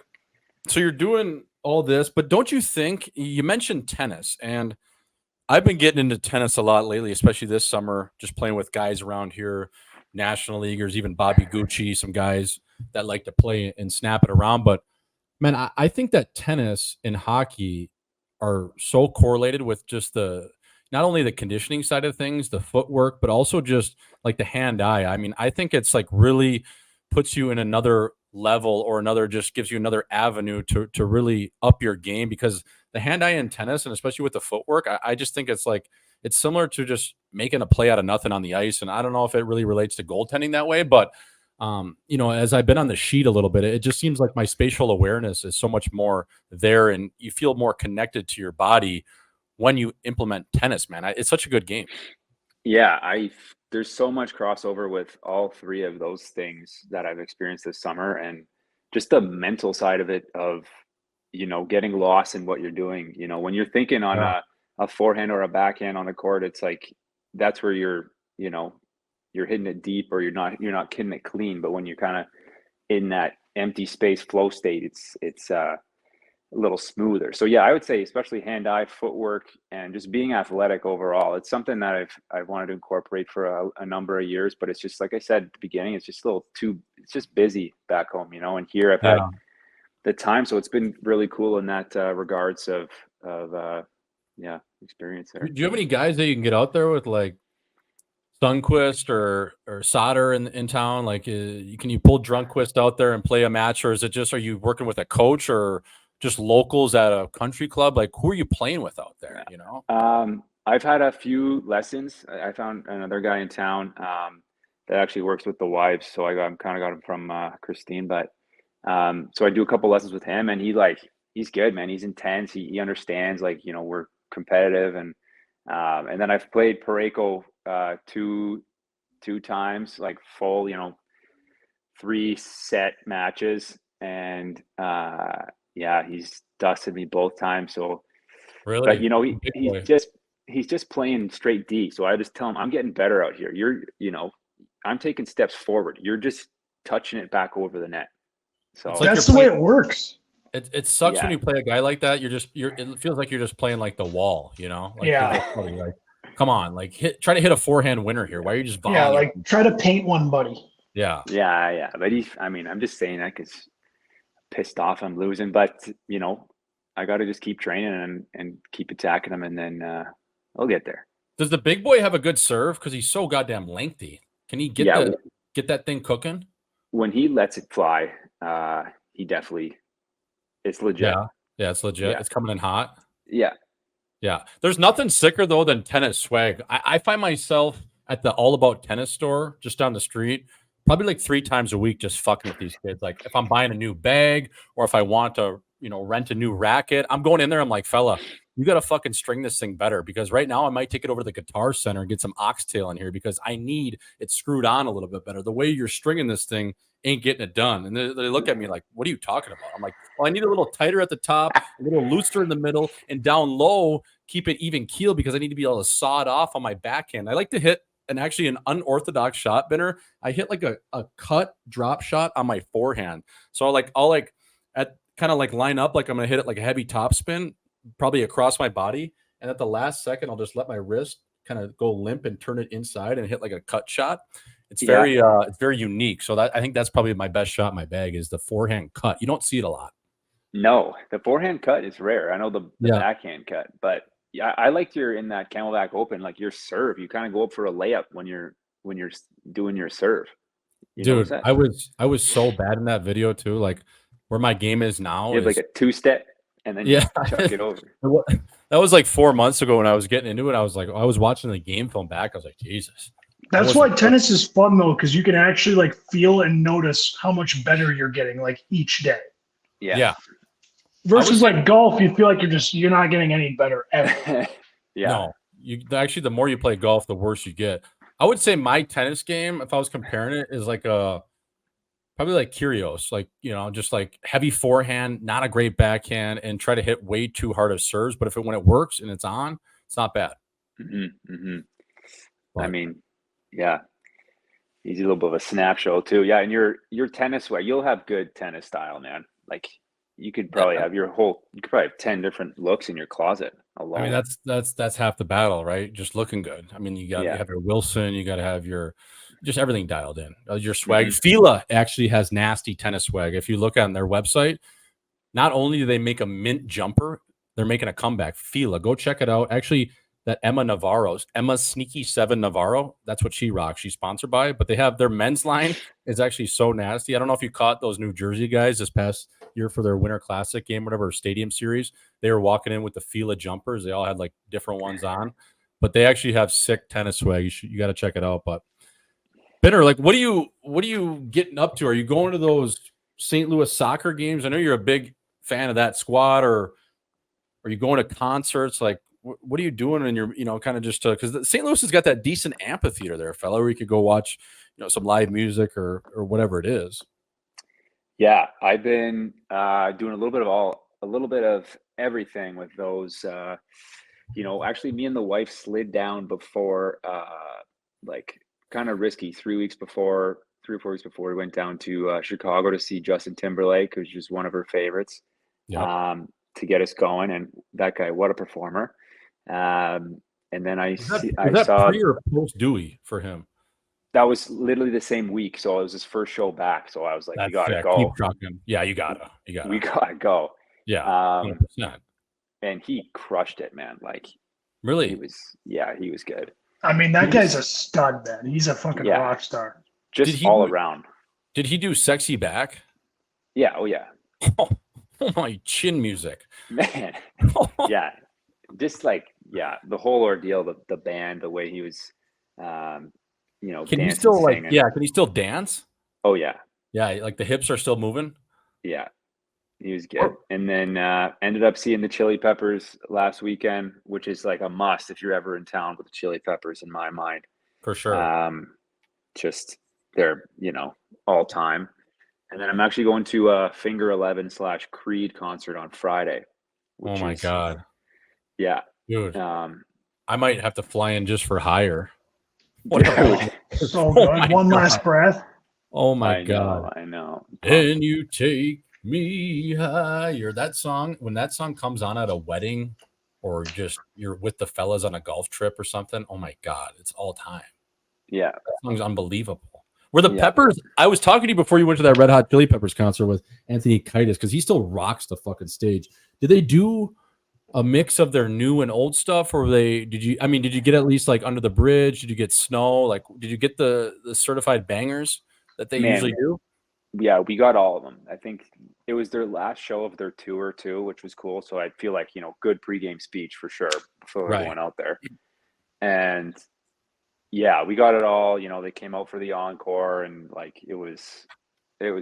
C: so you're doing all this, but don't you think you mentioned tennis, and I've been getting into tennis a lot lately, especially this summer, just playing with guys around here, national leaguers, even Bobby Gucci, some guys that like to play and snap it around. But man, I think that tennis and hockey are so correlated with just not only the conditioning side of things, the footwork, but also just like the hand eye. I mean, I think it's like really puts you in another level, or another, just gives you another avenue to really up your game, because the hand eye in tennis, and especially with the footwork, I just think it's like it's similar to just making a play out of nothing on the ice. And I don't know if it really relates to goaltending that way, but you know, as I've been on the sheet a little bit, it just seems like my spatial awareness is so much more there, and you feel more connected to your body when you implement tennis, man. It's such a good game.
B: Yeah, there's so much crossover with all three of those things that I've experienced this summer, and just the mental side of it, of, you know, getting lost in what you're doing. You know, when you're thinking on
C: Yeah.
B: a forehand or a backhand on the court, it's like that's where you know, you're hitting it deep, or you're not hitting it clean. But when you're kind of in that empty space flow state, it's a little smoother. So yeah, I would say especially hand-eye footwork and just being athletic overall. It's something that I've wanted to incorporate for a number of years, but it's just like I said at the beginning, it's just a little too. It's just busy back home, you know. And here I've had
C: Yeah.
B: the time, so it's been really cool in that regards of yeah, experience there.
C: Do you have any guys that you can get out there with, like Sunquist or Sauter in town? Like, can you pull Drunkquist out there and play a match, or is it just, are you working with a coach or just locals at a country club? Like, who are you playing with out there? You know?
B: I've had a few lessons. I found another guy in town that actually works with the wives, so I'm kind of got him from Christine. But so I do a couple lessons with him, and he's good, man. He's intense. He understands, like, you know, we're competitive, and then I've played Pareko two times, like full, you know, 3-set matches, and yeah, he's dusted me both times. So
C: Really?
B: But
C: Big boy.
B: he's just playing straight D. So I just tell him, I'm getting better out here. I'm taking steps forward. You're just touching it back over the net. So
C: It's like
E: That's
C: you're
E: the way
C: playing.
E: it works.
C: It sucks when
B: Yeah.
C: you play a guy like that. It feels like you're just playing like the wall, you know? Like,
E: Yeah.
C: you're just like, come on, like try to hit a forehand winner here. Why are you just volleying?
E: Yeah, like try to paint one, buddy.
C: Yeah.
B: Yeah. But I'm just saying that because pissed off I'm losing. But, I got to just keep training and keep attacking him, and then I'll get there.
C: Does the big boy have a good serve? Because he's so goddamn lengthy. Can he get that thing cooking?
B: When he lets it fly, he definitely, it's legit.
C: Yeah, it's legit.
B: Yeah.
C: It's coming in hot.
B: Yeah.
C: Yeah. There's nothing sicker though than tennis swag. I find myself at the All About Tennis store just down the street, probably like 3 times a week, just fucking with these kids. Like if I'm buying a new bag or if I want to, rent a new racket, I'm going in there. I'm like, fella, you got to fucking string this thing better, because right now I might take it over to the Guitar Center and get some oxtail in here because I need it screwed on a little bit better. The way you're stringing this thing ain't getting it done. And they look at me like, what are you talking about? I'm like, well, I need a little tighter at the top, a little looser in the middle, and down low, keep it even keel because I need to be able to saw it off on my backhand. I like to hit an unorthodox shot, Binner. I hit like a cut drop shot on my forehand. So I'll at kind of like line up like I'm gonna hit it like a heavy topspin, probably across my body, and at the last second I'll just let my wrist kind of go limp and turn it inside and hit like a cut shot. It's very unique. So I think that's probably my best shot in my bag is the forehand cut. You don't see it a lot.
B: No, the forehand cut is rare. I know the backhand cut, but yeah, I liked your in that Camelback Open, like your serve. You kind of go up for a layup when you're doing your serve.
C: Dude, I was so bad in that video too. Like where my game is now
B: you have like a 2-step and then chuck it over.
C: That was like 4 months ago when I was getting into it. I was like, I was watching the game film back. I was like, Jesus.
E: That's why tennis is fun though, because you can actually like feel and notice how much better you're getting like each day.
B: Yeah.
E: Versus like golf, you feel like you're not getting any better ever.
C: No, the more you play golf, the worse you get. I would say my tennis game, if I was comparing it, is like probably like Kyrgios, like just like heavy forehand, not a great backhand, and try to hit way too hard of serves. But when it works and it's on, it's not bad.
B: Mm-hmm, mm-hmm. I mean, yeah, he's a little bit of a snap show too. Yeah, and your tennis way, you'll have good tennis style, man. Like you could probably have you could probably have 10 different looks in your closet alone.
C: I mean, that's half the battle, right? Just looking good. I mean, you have your Wilson, you got to have just everything dialed in. Your swag.
B: Mm-hmm.
C: Fila actually has nasty tennis swag. If you look on their website, not only do they make a mint jumper, they're making a comeback. Fila, go check it out. Actually, that Emma Sneaky 7 Navarro, that's what she rocks. She's sponsored by it, but they have their men's line is actually so nasty. I don't know if you caught those New Jersey guys this past year for their Winter Classic game, whatever, stadium series. They were walking in with the Fila jumpers. They all had like different ones on, but they actually have sick tennis swag. You got to check it out. But Binner, like, what are you getting up to? Are you going to those St. Louis soccer games? I know you're a big fan of that squad, or are you going to concerts? Like, what are you doing in your, kind of just because St. Louis has got that decent amphitheater there, fella, where you could go watch, some live music or whatever it is.
B: Yeah, I've been doing a little bit of everything with those. Actually, me and the wife slid down before, like kind of risky 3 or 4 weeks before we went down to Chicago to see Justin Timberlake, who's just one of her favorites, to get us going. And that guy, what a performer. And then I saw
C: pre or post Dewey for him.
B: That was literally the same week, so it was his first show back. So I was like, "You gotta go."
C: Keep trucking. Yeah, you gotta.
B: We gotta go.
C: Yeah, 100%.
B: And he crushed it, man. Like,
C: really,
B: he was good.
E: I mean, that guy's a stud, man. He's a fucking rock star.
B: Just all around.
C: Did he do "Sexy Back"?
B: Yeah. Oh yeah.
C: Oh my chin music,
B: man. Yeah. Just like the whole ordeal, the band, the way he was,
C: can he still
B: singing.
C: Can he still dance?
B: Oh yeah.
C: Yeah, like the hips are still moving.
B: Yeah, he was good. And then ended up seeing the Chili Peppers last weekend, which is like a must if you're ever in town with the Chili Peppers, in my mind.
C: For sure.
B: Just they're all time. And then I'm actually going to a Finger 11 / Creed concert on Friday.
C: Oh my God.
B: Yeah.
C: Dude,
B: Um,
C: I might have to fly in just for hire.
B: dude,
E: So
C: Oh
E: good.
C: my
E: One
C: God.
E: last breath.
C: Oh my
B: I
C: God.
B: know, I know.
C: Can you take me higher? That song, when that song comes on at a wedding or just you're with the fellas on a golf trip or something, oh my God, it's all time.
B: Yeah.
C: That song's unbelievable. Were the
B: Yeah.
C: Peppers? I was talking to you before you went to that Red Hot Chili Peppers concert with Anthony Kiedis because he still rocks the fucking stage. Did they do a mix of their new and old stuff, or did you get at least like Under the Bridge? Did you get Snow? Like, did you get the certified bangers that they
B: Man,
C: usually do?
B: yeah, we got all of them. I think it was their last show of their tour too, which was cool. So I feel like, good pregame speech for sure before we're
C: Right.
B: going out there. And yeah, we got it all. They came out for the encore and like it was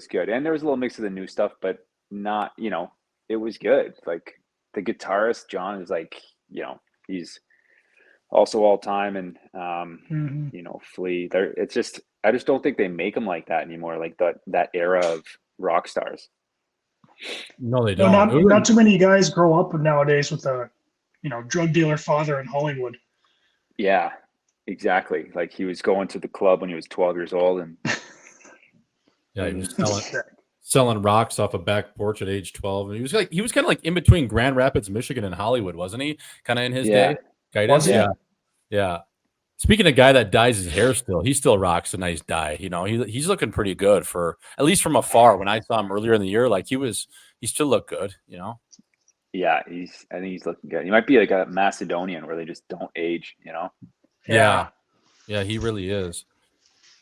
B: good. And there was a little mix of the new stuff, but not, it was good. Like the guitarist, John, is like, he's also all time. And, Flea, I just don't think they make them like that anymore. Like that era of rock stars.
C: No, they
E: No,
C: don't.
E: not too many guys grow up nowadays with a, drug dealer father in Hollywood.
B: Yeah, exactly. Like he was going to the club when he was 12 years old and
C: Yeah, he was selling rocks off a back porch at age 12. And he was kind of like in between Grand Rapids, Michigan and Hollywood, wasn't he? Kind of in his day.
E: Was he?
C: Yeah. Yeah. Speaking of guy that dyes his hair still, he still rocks a nice dye. He's looking pretty good for at least from afar. When I saw him earlier in the year, like he still looked good,
B: Yeah, I think he's looking good. He might be like a Macedonian where they just don't age,
C: Yeah. Yeah, he really is.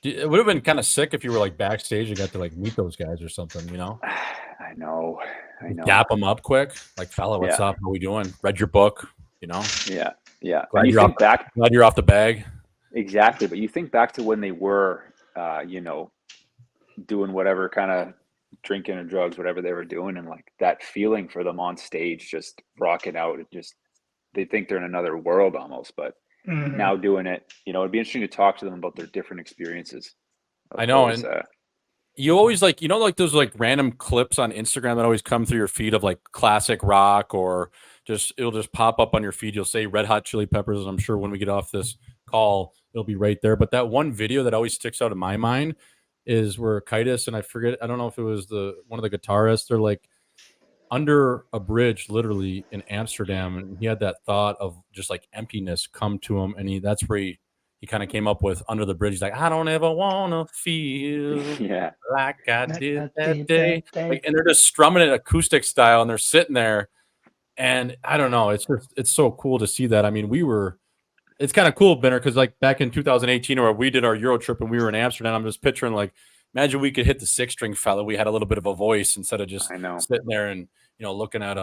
C: It would have been kind of sick if you were like backstage and got to like meet those guys or something,
B: I know.
C: Dap them up quick. Like, fella, what's up? How we doing? Read your book,
B: Yeah. Yeah.
C: Glad
B: And
C: glad you're off the bag.
B: Exactly. But you think back to when they were, doing whatever kind of drinking or drugs, whatever they were doing. And like that feeling for them on stage, just rocking out. They think they're in another world almost, but now doing it, it'd be interesting to talk to them about their different experiences.
C: I know. And you always like, like those like random clips on Instagram that always come through your feed of like classic rock or it'll just pop up on your feed. You'll say Red Hot Chili Peppers. And I'm sure when we get off this call, it'll be right there. But that one video that always sticks out in my mind is where Kiedis, and I don't know if it was one of the guitarists, they're like under a bridge, literally in Amsterdam. And he had that thought of just like emptiness come to him. And that's where he kind of came up with Under the Bridge. He's like, I don't ever want to feel like I did that day. Like, and they're just strumming it acoustic style and they're sitting there. And I don't know. It's so cool to see that. I mean, it's kind of cool, Benner, because like back in 2018 where we did our Euro trip and we were in Amsterdam, I'm just picturing like, imagine we could hit the 6-string fella. We had a little bit of a voice instead of just sitting there and, looking at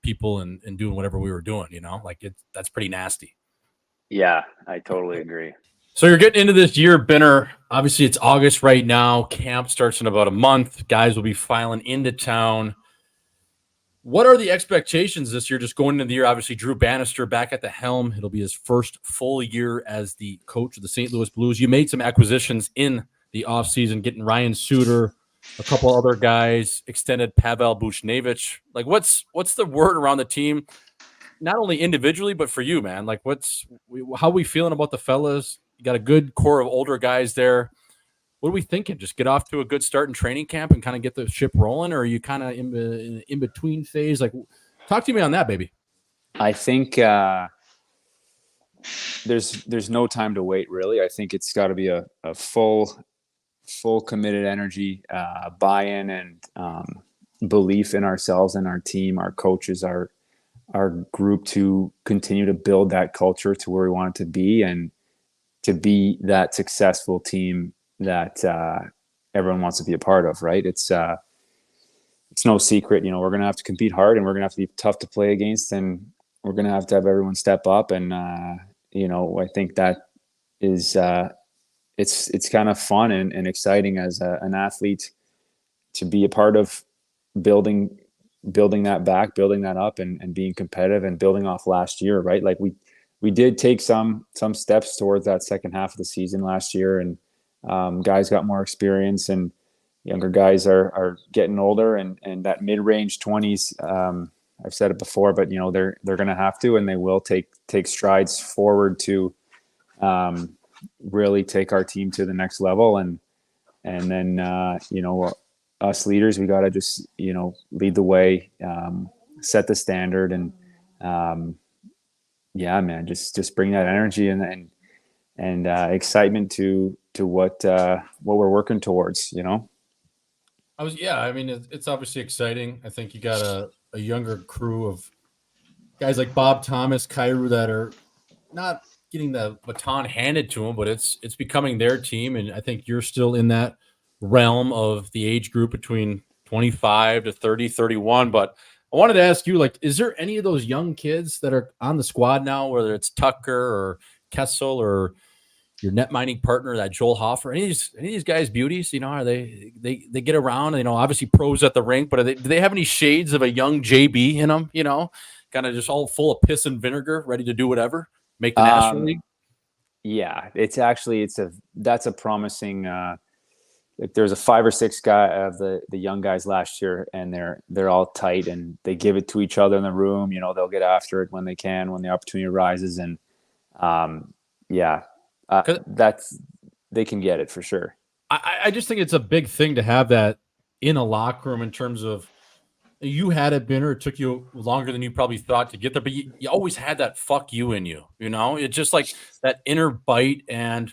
C: people and doing whatever we were doing, like that's pretty nasty.
B: Yeah, I totally agree.
C: So you're getting into this year, Benner. Obviously it's August right now. Camp starts in about a month. Guys will be filing into town. What are the expectations this year? Just going into the year, obviously Drew Bannister back at the helm. It'll be his first full year as the coach of the St. Louis Blues. You made some acquisitions in the offseason, getting Ryan Suter, a couple other guys, extended Pavel Buchnevich. Like, what's the word around the team? Not only individually, but for you, man. Like, how are we feeling about the fellas? You got a good core of older guys there. What are we thinking? Just get off to a good start in training camp and kind of get the ship rolling, or are you kind of in between phase? Like, talk to me on that, baby.
B: I think there's no time to wait, really. I think it's got to be a full committed energy, buy-in, and belief in ourselves and our team, our coaches, our group to continue to build that culture to where we want it to be and to be that successful team that everyone wants to be a part of, right? It's no secret, we're going to have to compete hard and we're going to have to be tough to play against and we're going to have everyone step up. And, I think that is it's kind of fun and exciting as an athlete to be a part of building that up and being competitive and building off last year, right? Like we did take some steps towards that second half of the season last year and guys got more experience and younger guys are getting older and that mid-range 20s I've said it before, but they're going to have to, and they will take strides forward to really take our team to the next level. And then us leaders, we got to just lead the way, set the standard, and yeah, man, just bring that energy and excitement to what we're working towards.
C: I mean, it's obviously exciting. I think you got a younger crew of guys like Bob Thomas, Kairu that are not getting the baton handed to them, but it's becoming their team. And I think you're still in that realm of the age group between 25 to 30, 31. But I wanted to ask you, like, is there any of those young kids that are on the squad now, whether it's Tucker or Kessel or your net mining partner, that Joel Hoffer, any of these guys beauties, are they get around, obviously pros at the rink, but do they have any shades of a young JB in them, kind of just all full of piss and vinegar, ready to do whatever, make the National League?
B: Yeah, that's a promising, like there's a 5 or 6 guy of the young guys last year, and they're all tight and they give it to each other in the room. They'll get after it when they can, when the opportunity arises. And they can get it for sure.
C: I just think it's a big thing to have that in a locker room in terms of you had it, Binner. It took you longer than you probably thought to get there, but you always had that fuck you in you. It's just like that inner bite. And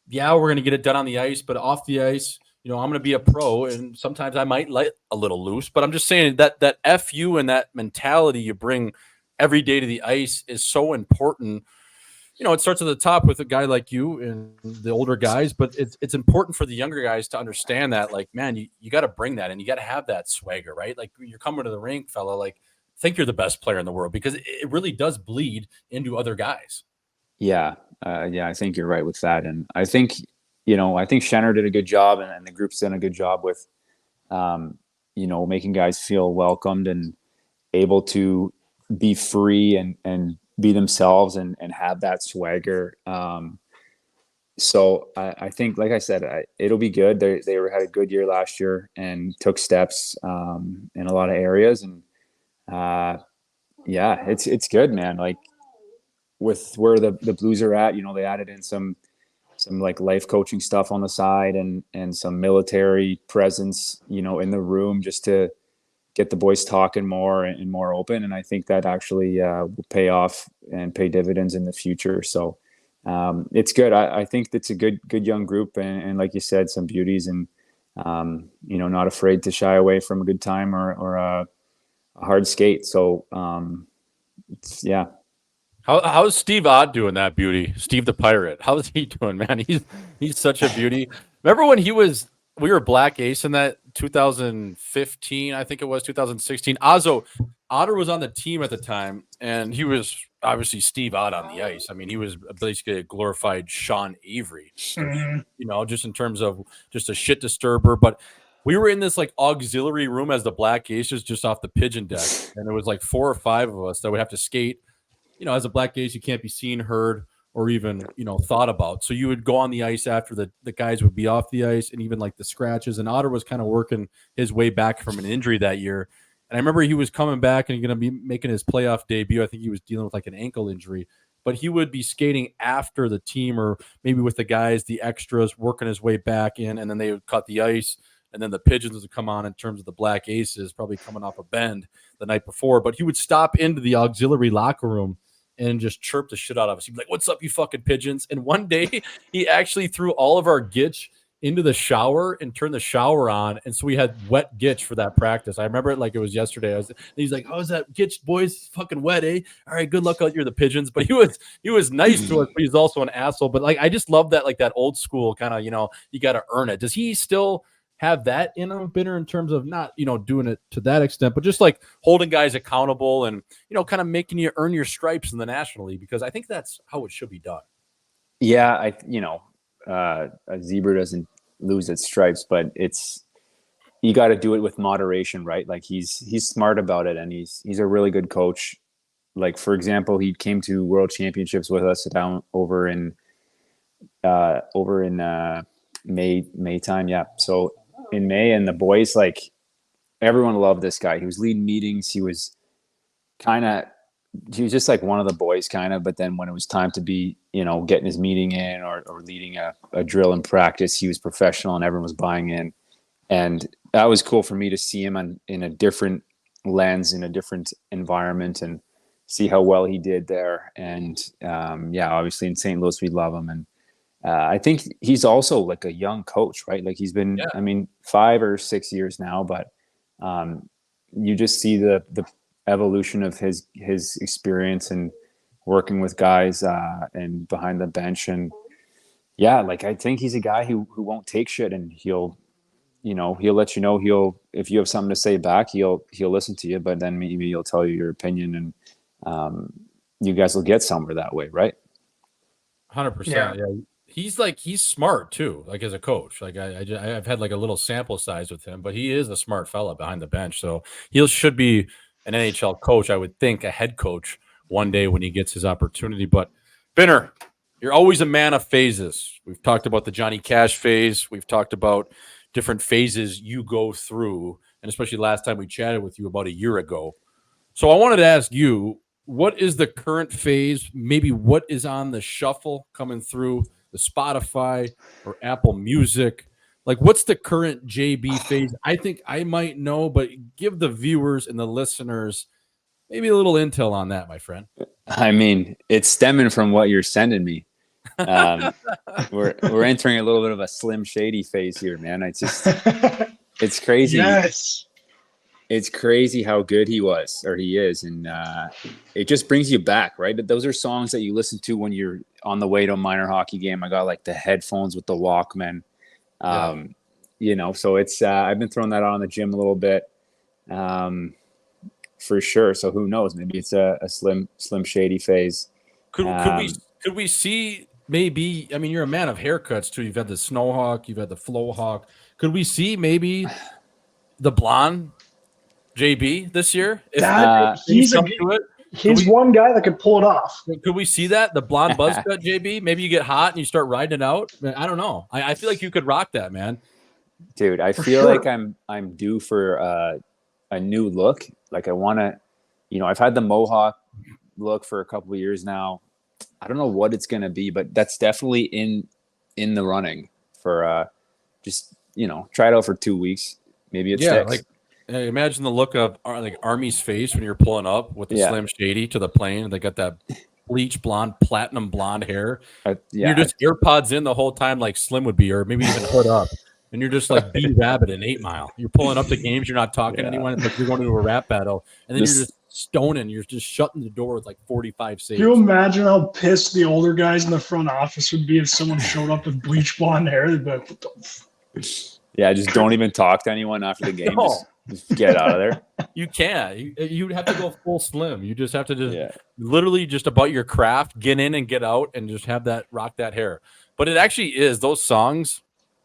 C: yeah, we're going to get it done on the ice, but off the ice, I'm going to be a pro. And sometimes I might let a little loose, but I'm just saying that F you and that mentality you bring every day to the ice is so important. It starts at the top with a guy like you and the older guys, but it's important for the younger guys to understand that, like, man, you got to bring that and you got to have that swagger, right? Like, you're coming to the rink, fella, like, think you're the best player in the world, because it really does bleed into other guys.
B: Yeah. I think you're right with that. And I think Shenner did a good job, and the group's done a good job with, making guys feel welcomed and able to be free and be themselves and have that swagger. So I think, like I said, it'll be good. They had a good year last year and took steps in a lot of areas. And it's good, man. Like, with where the Blues are at, they added in some like life coaching stuff on the side and some military presence, in the room, just to get the boys talking more and more open. And I think that actually will pay off and pay dividends in the future. So it's good. I think it's a good young group. And like you said, some beauties, and, not afraid to shy away from a good time or a hard skate. So yeah.
C: How's Steve Ott doing, that beauty? Steve the Pirate. How's he doing, man? He's such a beauty. Remember when we were Black Ace in that 2015, I think it was 2016. Otter was on the team at the time, and he was obviously Steve Ott on the ice. I mean, he was basically a glorified Sean Avery, just in terms of just a shit disturber. But we were in this like auxiliary room as the Black Aces, just off the pigeon deck, and there was like 4 or 5 of us that would have to skate. As a Black Ace, you can't be seen, heard, or even, thought about. So you would go on the ice after the guys would be off the ice, and even like the scratches. And Otter was kind of working his way back from an injury that year. And I remember he was coming back and going to be making his playoff debut. I think he was dealing with like an ankle injury, but he would be skating after the team, or maybe with the guys, the extras, working his way back in. And then they would cut the ice. And then the Pigeons would come on in terms of the Black Aces, probably coming off a bend the night before. But he would stop into the auxiliary locker room and just chirp the shit out of us. He'd be like, "What's up, you fucking pigeons?" And one day he actually threw all of our gitch into the shower and turned the shower on. And so we had wet gitch for that practice. I remember it like it was yesterday. He's like, "How's that gitch, boys? It's fucking wet, eh? All right, good luck out here, the Pigeons." But he was nice to us, but he's also an asshole. But like, I just love that, like that old school kind of, you got to earn it. Does he still have that in him, Binner, in terms of not, doing it to that extent, but just like holding guys accountable and, kind of making you earn your stripes in the National League? Because I think that's how it should be done.
B: Yeah. A zebra doesn't lose its stripes, but you got to do it with moderation, right? Like he's smart about it, and he's a really good coach. Like, for example, he came to World Championships with us down over in May time. Yeah. So in May, and the boys, like, everyone loved this guy. He was leading meetings. He was kind of, he was just like one of the boys kind of, but then when it was time to be, getting his meeting in or leading a drill in practice, he was professional and everyone was buying in. And that was cool for me to see him in a different lens, in a different environment, and see how well he did there. And obviously in St. Louis, we love him. And I think he's also like a young coach, right? Like he's been, 5 or 6 years now, but you just see the evolution of his experience and working with guys and behind the bench. And like I think he's a guy who won't take shit, and he'll let you know, if you have something to say back, he'll listen to you, but then maybe he'll tell you your opinion, and you guys will get somewhere that way, right?
C: 100%. Yeah. He's smart too, like as a coach. Like I've had like a little sample size with him, but he is a smart fella behind the bench. So he should be an NHL coach, I would think, a head coach one day when he gets his opportunity. But Binner, you're always a man of phases. We've talked about the Johnny Cash phase. We've talked about different phases you go through, and especially last time we chatted with you about a year ago. So I wanted to ask you, what is the current phase? Maybe what is on the shuffle coming through the Spotify or Apple Music? Like, what's the current JB phase? I think I might know, but give the viewers and the listeners maybe a little intel on that, my friend.
B: I mean, it's stemming from what you're sending me. We're entering a little bit of a Slim Shady phase here, man. It's crazy.
E: Yes.
B: It's crazy how good he is. And it just brings you back, right? But those are songs that you listen to when you're on the way to a minor hockey game. I got like the headphones with the Walkman, so it's, I've been throwing that on in the gym a little bit, for sure. So who knows, maybe it's a Slim Shady phase.
C: Could we see maybe, I mean, you're a man of haircuts too. You've had the Snowhawk, you've had the Flowhawk. Could we see maybe the blonde JB this year?
E: He's one guy that could pull it off.
C: Could we see that? The blonde buzz cut JB? Maybe you get hot and you start riding it out. I don't know. I feel like you could rock that, man.
B: Dude, I feel like I'm due for a new look. Like I want to, I've had the Mohawk look for a couple of years now. I don't know what it's going to be, but that's definitely in the running for just, try it out for 2 weeks. Maybe it sticks.
C: Like imagine the look of like Army's face when you're pulling up with the Slim Shady to the plane. And they got that bleach blonde, platinum blonde hair. You're just AirPods in the whole time like Slim would be, or maybe even hood up. And you're just like B Rabbit in 8 Mile. You're pulling up to games. You're not talking to anyone. It's like you're going to a rap battle. And then you're just stoning. You're just shutting the door with like 45 saves.
E: Can you imagine how pissed the older guys in the front office would be if someone showed up with bleach blonde hair? They'd be like, what the
B: Yeah, just don't even talk to anyone after the game.
C: No.
B: Just get out of there.
C: You can't. You'd have to go full Slim. You just have to literally just about your craft, get in and get out, and just have that rock that hair. But it actually is those songs.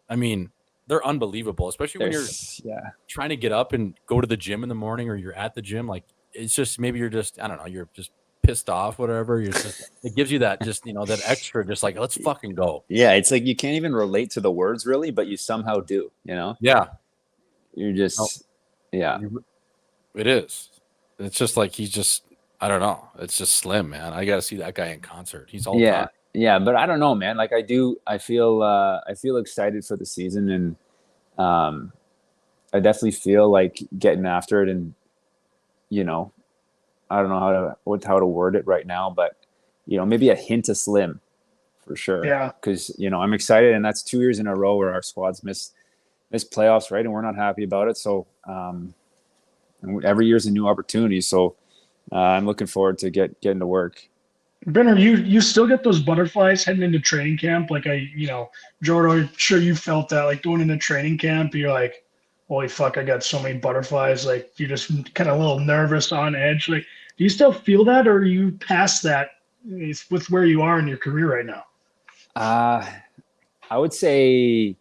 C: I mean, they're unbelievable, especially when you're trying to get up and go to the gym in the morning, or you're at the gym. Like it's just maybe you're just you're just pissed off, whatever. You're just it gives you that just that extra, just like let's fucking go.
B: Yeah, it's like you can't even relate to the words really, but you somehow do.
C: Yeah,
B: you're just
C: it is. It's just like he's just I don't know. It's just Slim, man. I got to see that guy in concert. He's all time.
B: Yeah, but I don't know, man. Like I feel excited for the season, and I definitely feel like getting after it. And I don't know how to word it right now, but maybe a hint of Slim for sure.
E: Yeah,
B: because I'm excited, and that's 2 years in a row where our squad's missed playoffs, right? And we're not happy about it. So every year's a new opportunity. So I'm looking forward to getting to work.
E: Benner, you still get those butterflies heading into training camp? Like Jordan, I'm sure you felt that, like going into training camp, you're like, holy fuck, I got so many butterflies. Like you're just kind of a little nervous, on edge. Like, do you still feel that, or are you past that with where you are in your career right now?
B: I would say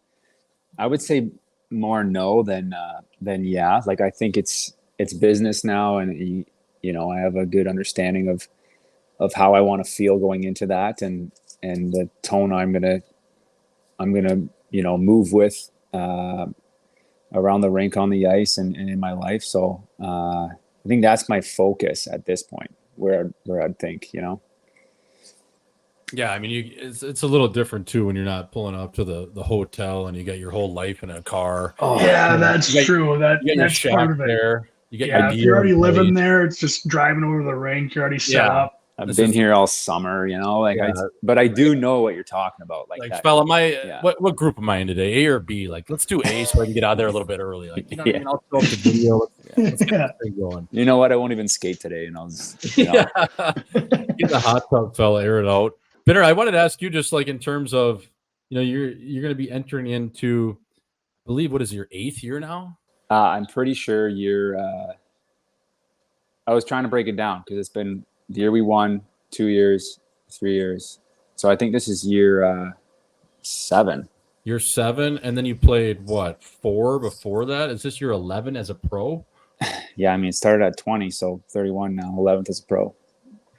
B: more no than yeah. Like I think it's business now, and I have a good understanding of how I want to feel going into that, and the tone I'm gonna move with around the rink, on the ice, and in my life. So I think that's my focus at this point, where I'd think,
C: Yeah, I mean, it's a little different too when you're not pulling up to the hotel and you got your whole life in a car.
B: Oh,
E: Yeah, that's true.
C: You got your
E: That's
C: shack
E: part of it.
C: there. You get
E: Yeah,
C: your
E: if
C: gear
E: you're already
C: in
E: living
C: place.
E: there, it's just driving over to the rink. You're already set
C: Yeah.
E: up.
B: I've
C: This
B: been
C: is-
B: here all summer, but I do know what you're talking about. Like that.
C: fella,
B: Yeah.
C: what group am I in today? A or B? Like, let's do A so I can get out of there a little bit early. Like, you know what I mean? I'll throw up the video. Let's get
E: Yeah.
C: this thing going.
B: You know what? I won't even skate today, and I'll just,
C: Yeah. Get the hot tub, fella, air it out. Binner, I wanted to ask you just like in terms of, you're going to be entering into, I believe, what is your 8th year now?
B: I'm pretty sure I was trying to break it down because it's been the year we won, 2 years, 3 years. So I think this is year 7.
C: Year 7, and then you played what, 4 before that? Is this year 11 as a pro?
B: Yeah, I mean, it started at 20, so 31 now, 11th as a pro.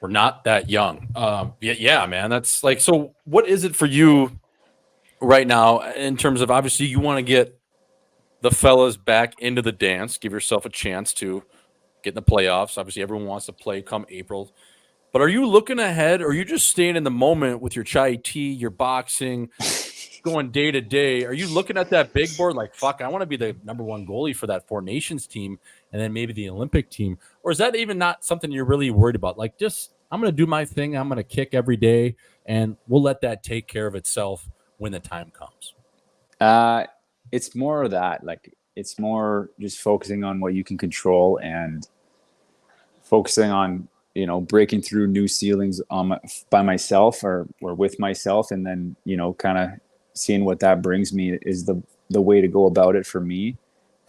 C: We're not that young. Yeah, man. That's like, so what is it for you right now in terms of, obviously you want to get the fellas back into the dance, give yourself a chance to get in the playoffs. Obviously everyone wants to play come April, but are you looking ahead or are you just staying in the moment with your chai tea, your boxing, going day to day? Are you looking at that big board like, fuck, I want to be the number 1 goalie for that 4 Nations team and then maybe the Olympic team? Or is that even not something you're really worried about? Like, just, I'm going to do my thing. I'm going to kick every day and we'll let that take care of itself when the time comes.
B: It's more of that. Like, it's more just focusing on what you can control and focusing on, breaking through new ceilings by myself or with myself. And then, kind of seeing what that brings me is the way to go about it for me.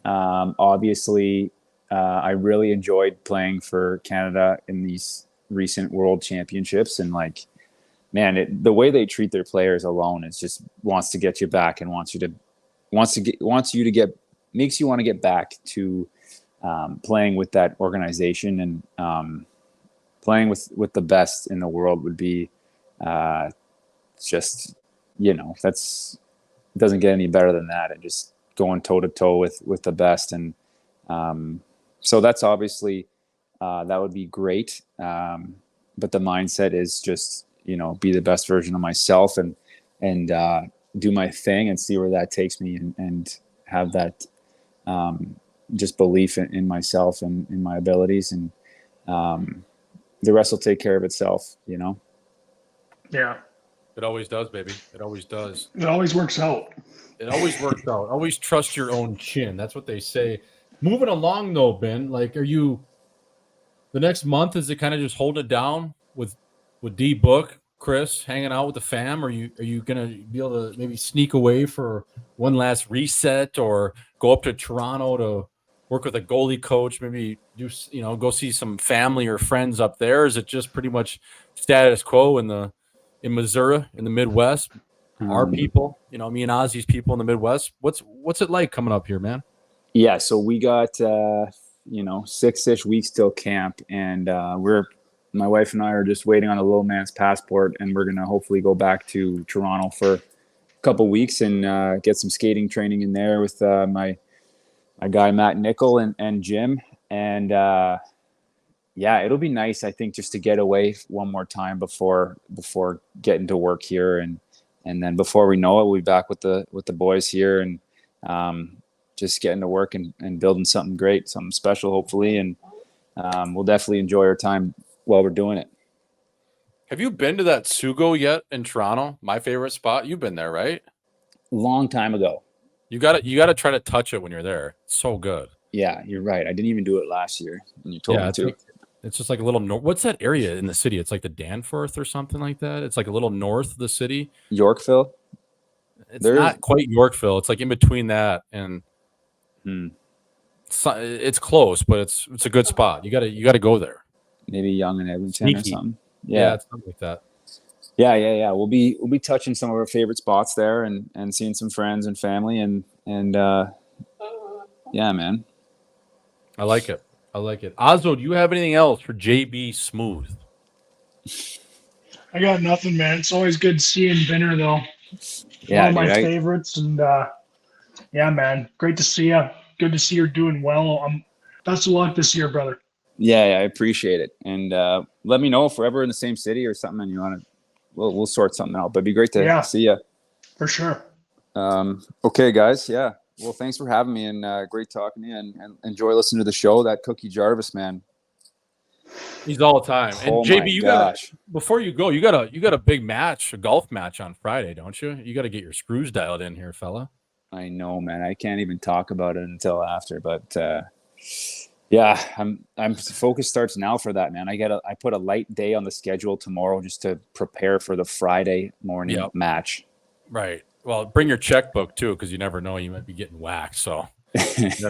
B: Obviously, I really enjoyed playing for Canada in these recent world championships. And like, man, the way they treat their players alone is just wants to get you back and makes you want to get back to playing with that organization and playing with the best in the world would be just, that's, it doesn't get any better than that. And just going toe to toe with the best. And so that's obviously that would be great. But the mindset is just, be the best version of myself and do my thing and see where that takes me and have that just belief in myself and in my abilities, and the rest will take care of itself,
E: Yeah.
C: It always does, baby. It always does.
E: It always works out.
C: It always works out. Always trust your own chin. That's what they say. Moving along though, Ben, like, are you, the next month, is it kind of just holding it down with D Book, Chris, hanging out with the fam? Are you gonna be able to maybe sneak away for one last reset or go up to Toronto to work with a goalie coach, maybe do, go see some family or friends up there? Or is it just pretty much status quo in Missouri, in the Midwest? Our people, me and Ozzy's people in the Midwest. What's it like coming up here, man?
B: Yeah, so we got 6-ish weeks till camp, and my wife and I are just waiting on a little man's passport, and we're gonna hopefully go back to Toronto for a couple weeks and get some skating training in there with my guy Matt Nickel and Jim, and yeah, it'll be nice, I think, just to get away one more time before getting to work here, and then before we know it, we'll be back with the boys here and just getting to work and building something great, something special, hopefully, and we'll definitely enjoy our time while we're doing it.
C: Have you been to that Sugo yet in Toronto? My favorite spot. You've been there, right?
B: Long time ago.
C: You got to try to touch it when you're there. It's so good.
B: Yeah, you're right. I didn't even do it last year, and you told me to.
C: It's just like a little what's that area in the city? It's like the Danforth or something like that. It's like a little north of the city.
B: Yorkville.
C: It's not quite Yorkville. It's like in between that and. It's close, but it's a good spot. You got to go there.
B: Maybe Young and Edmonton or something.
C: Yeah, it's something like that.
B: Yeah. We'll be touching some of our favorite spots there and seeing some friends and family and yeah, man.
C: I like it. Ozzo, do you have anything else for JB Smooth?
E: I got nothing, man. It's always good seeing Binner, though.
B: Yeah,
E: one of my favorites, and yeah, man, great to see you. Good to see you're doing well. Best of luck this year, brother.
F: Yeah, I appreciate it. And let me know if we're ever in the same city or something and you want to, we'll sort something out. But it'd be great to see you.
E: For sure.
F: Okay, guys. Yeah. Well, thanks for having me and great talking to you and enjoy listening to the show. That Cookie Jarvis, man.
C: He's all the time. And
F: Oh
C: JB, you
F: gosh.
C: got before you go, you got a big match, a golf match on Friday, don't you? You got to get your screws dialed in here, fella.
F: I know, man. I can't even talk about it until after, but yeah, I'm focus starts now for that, man. I put a light day on the schedule tomorrow just to prepare for the Friday morning match.
C: Right. Well, bring your checkbook too, because you never know, you might be getting whacked. So it's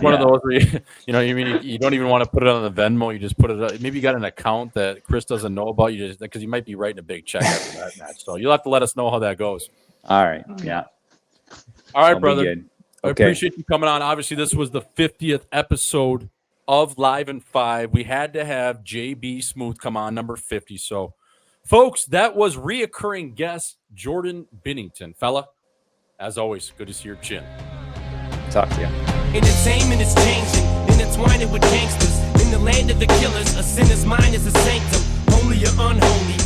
C: one of those where you don't even want to put it on the Venmo. You just put it. Maybe you got an account that Chris doesn't know about. You just because you might be writing a big check after that match. So you'll have to let us know how that goes.
F: All right. Yeah.
C: All right,
F: That'll
C: brother.
F: be good.
C: I
F: Okay.
C: appreciate you coming on. Obviously, this was the 50th episode of Live in 5. We had to have JB Smooth come on, number 50. So, folks, that was reoccurring guest Jordan Binnington. Fella, as always, good to see your chin.
F: Talk to you.
G: Entertainment is changing, intertwining with gangsters. In the land of the killers, a sinner's mind is a sanctum. Holy or unholy,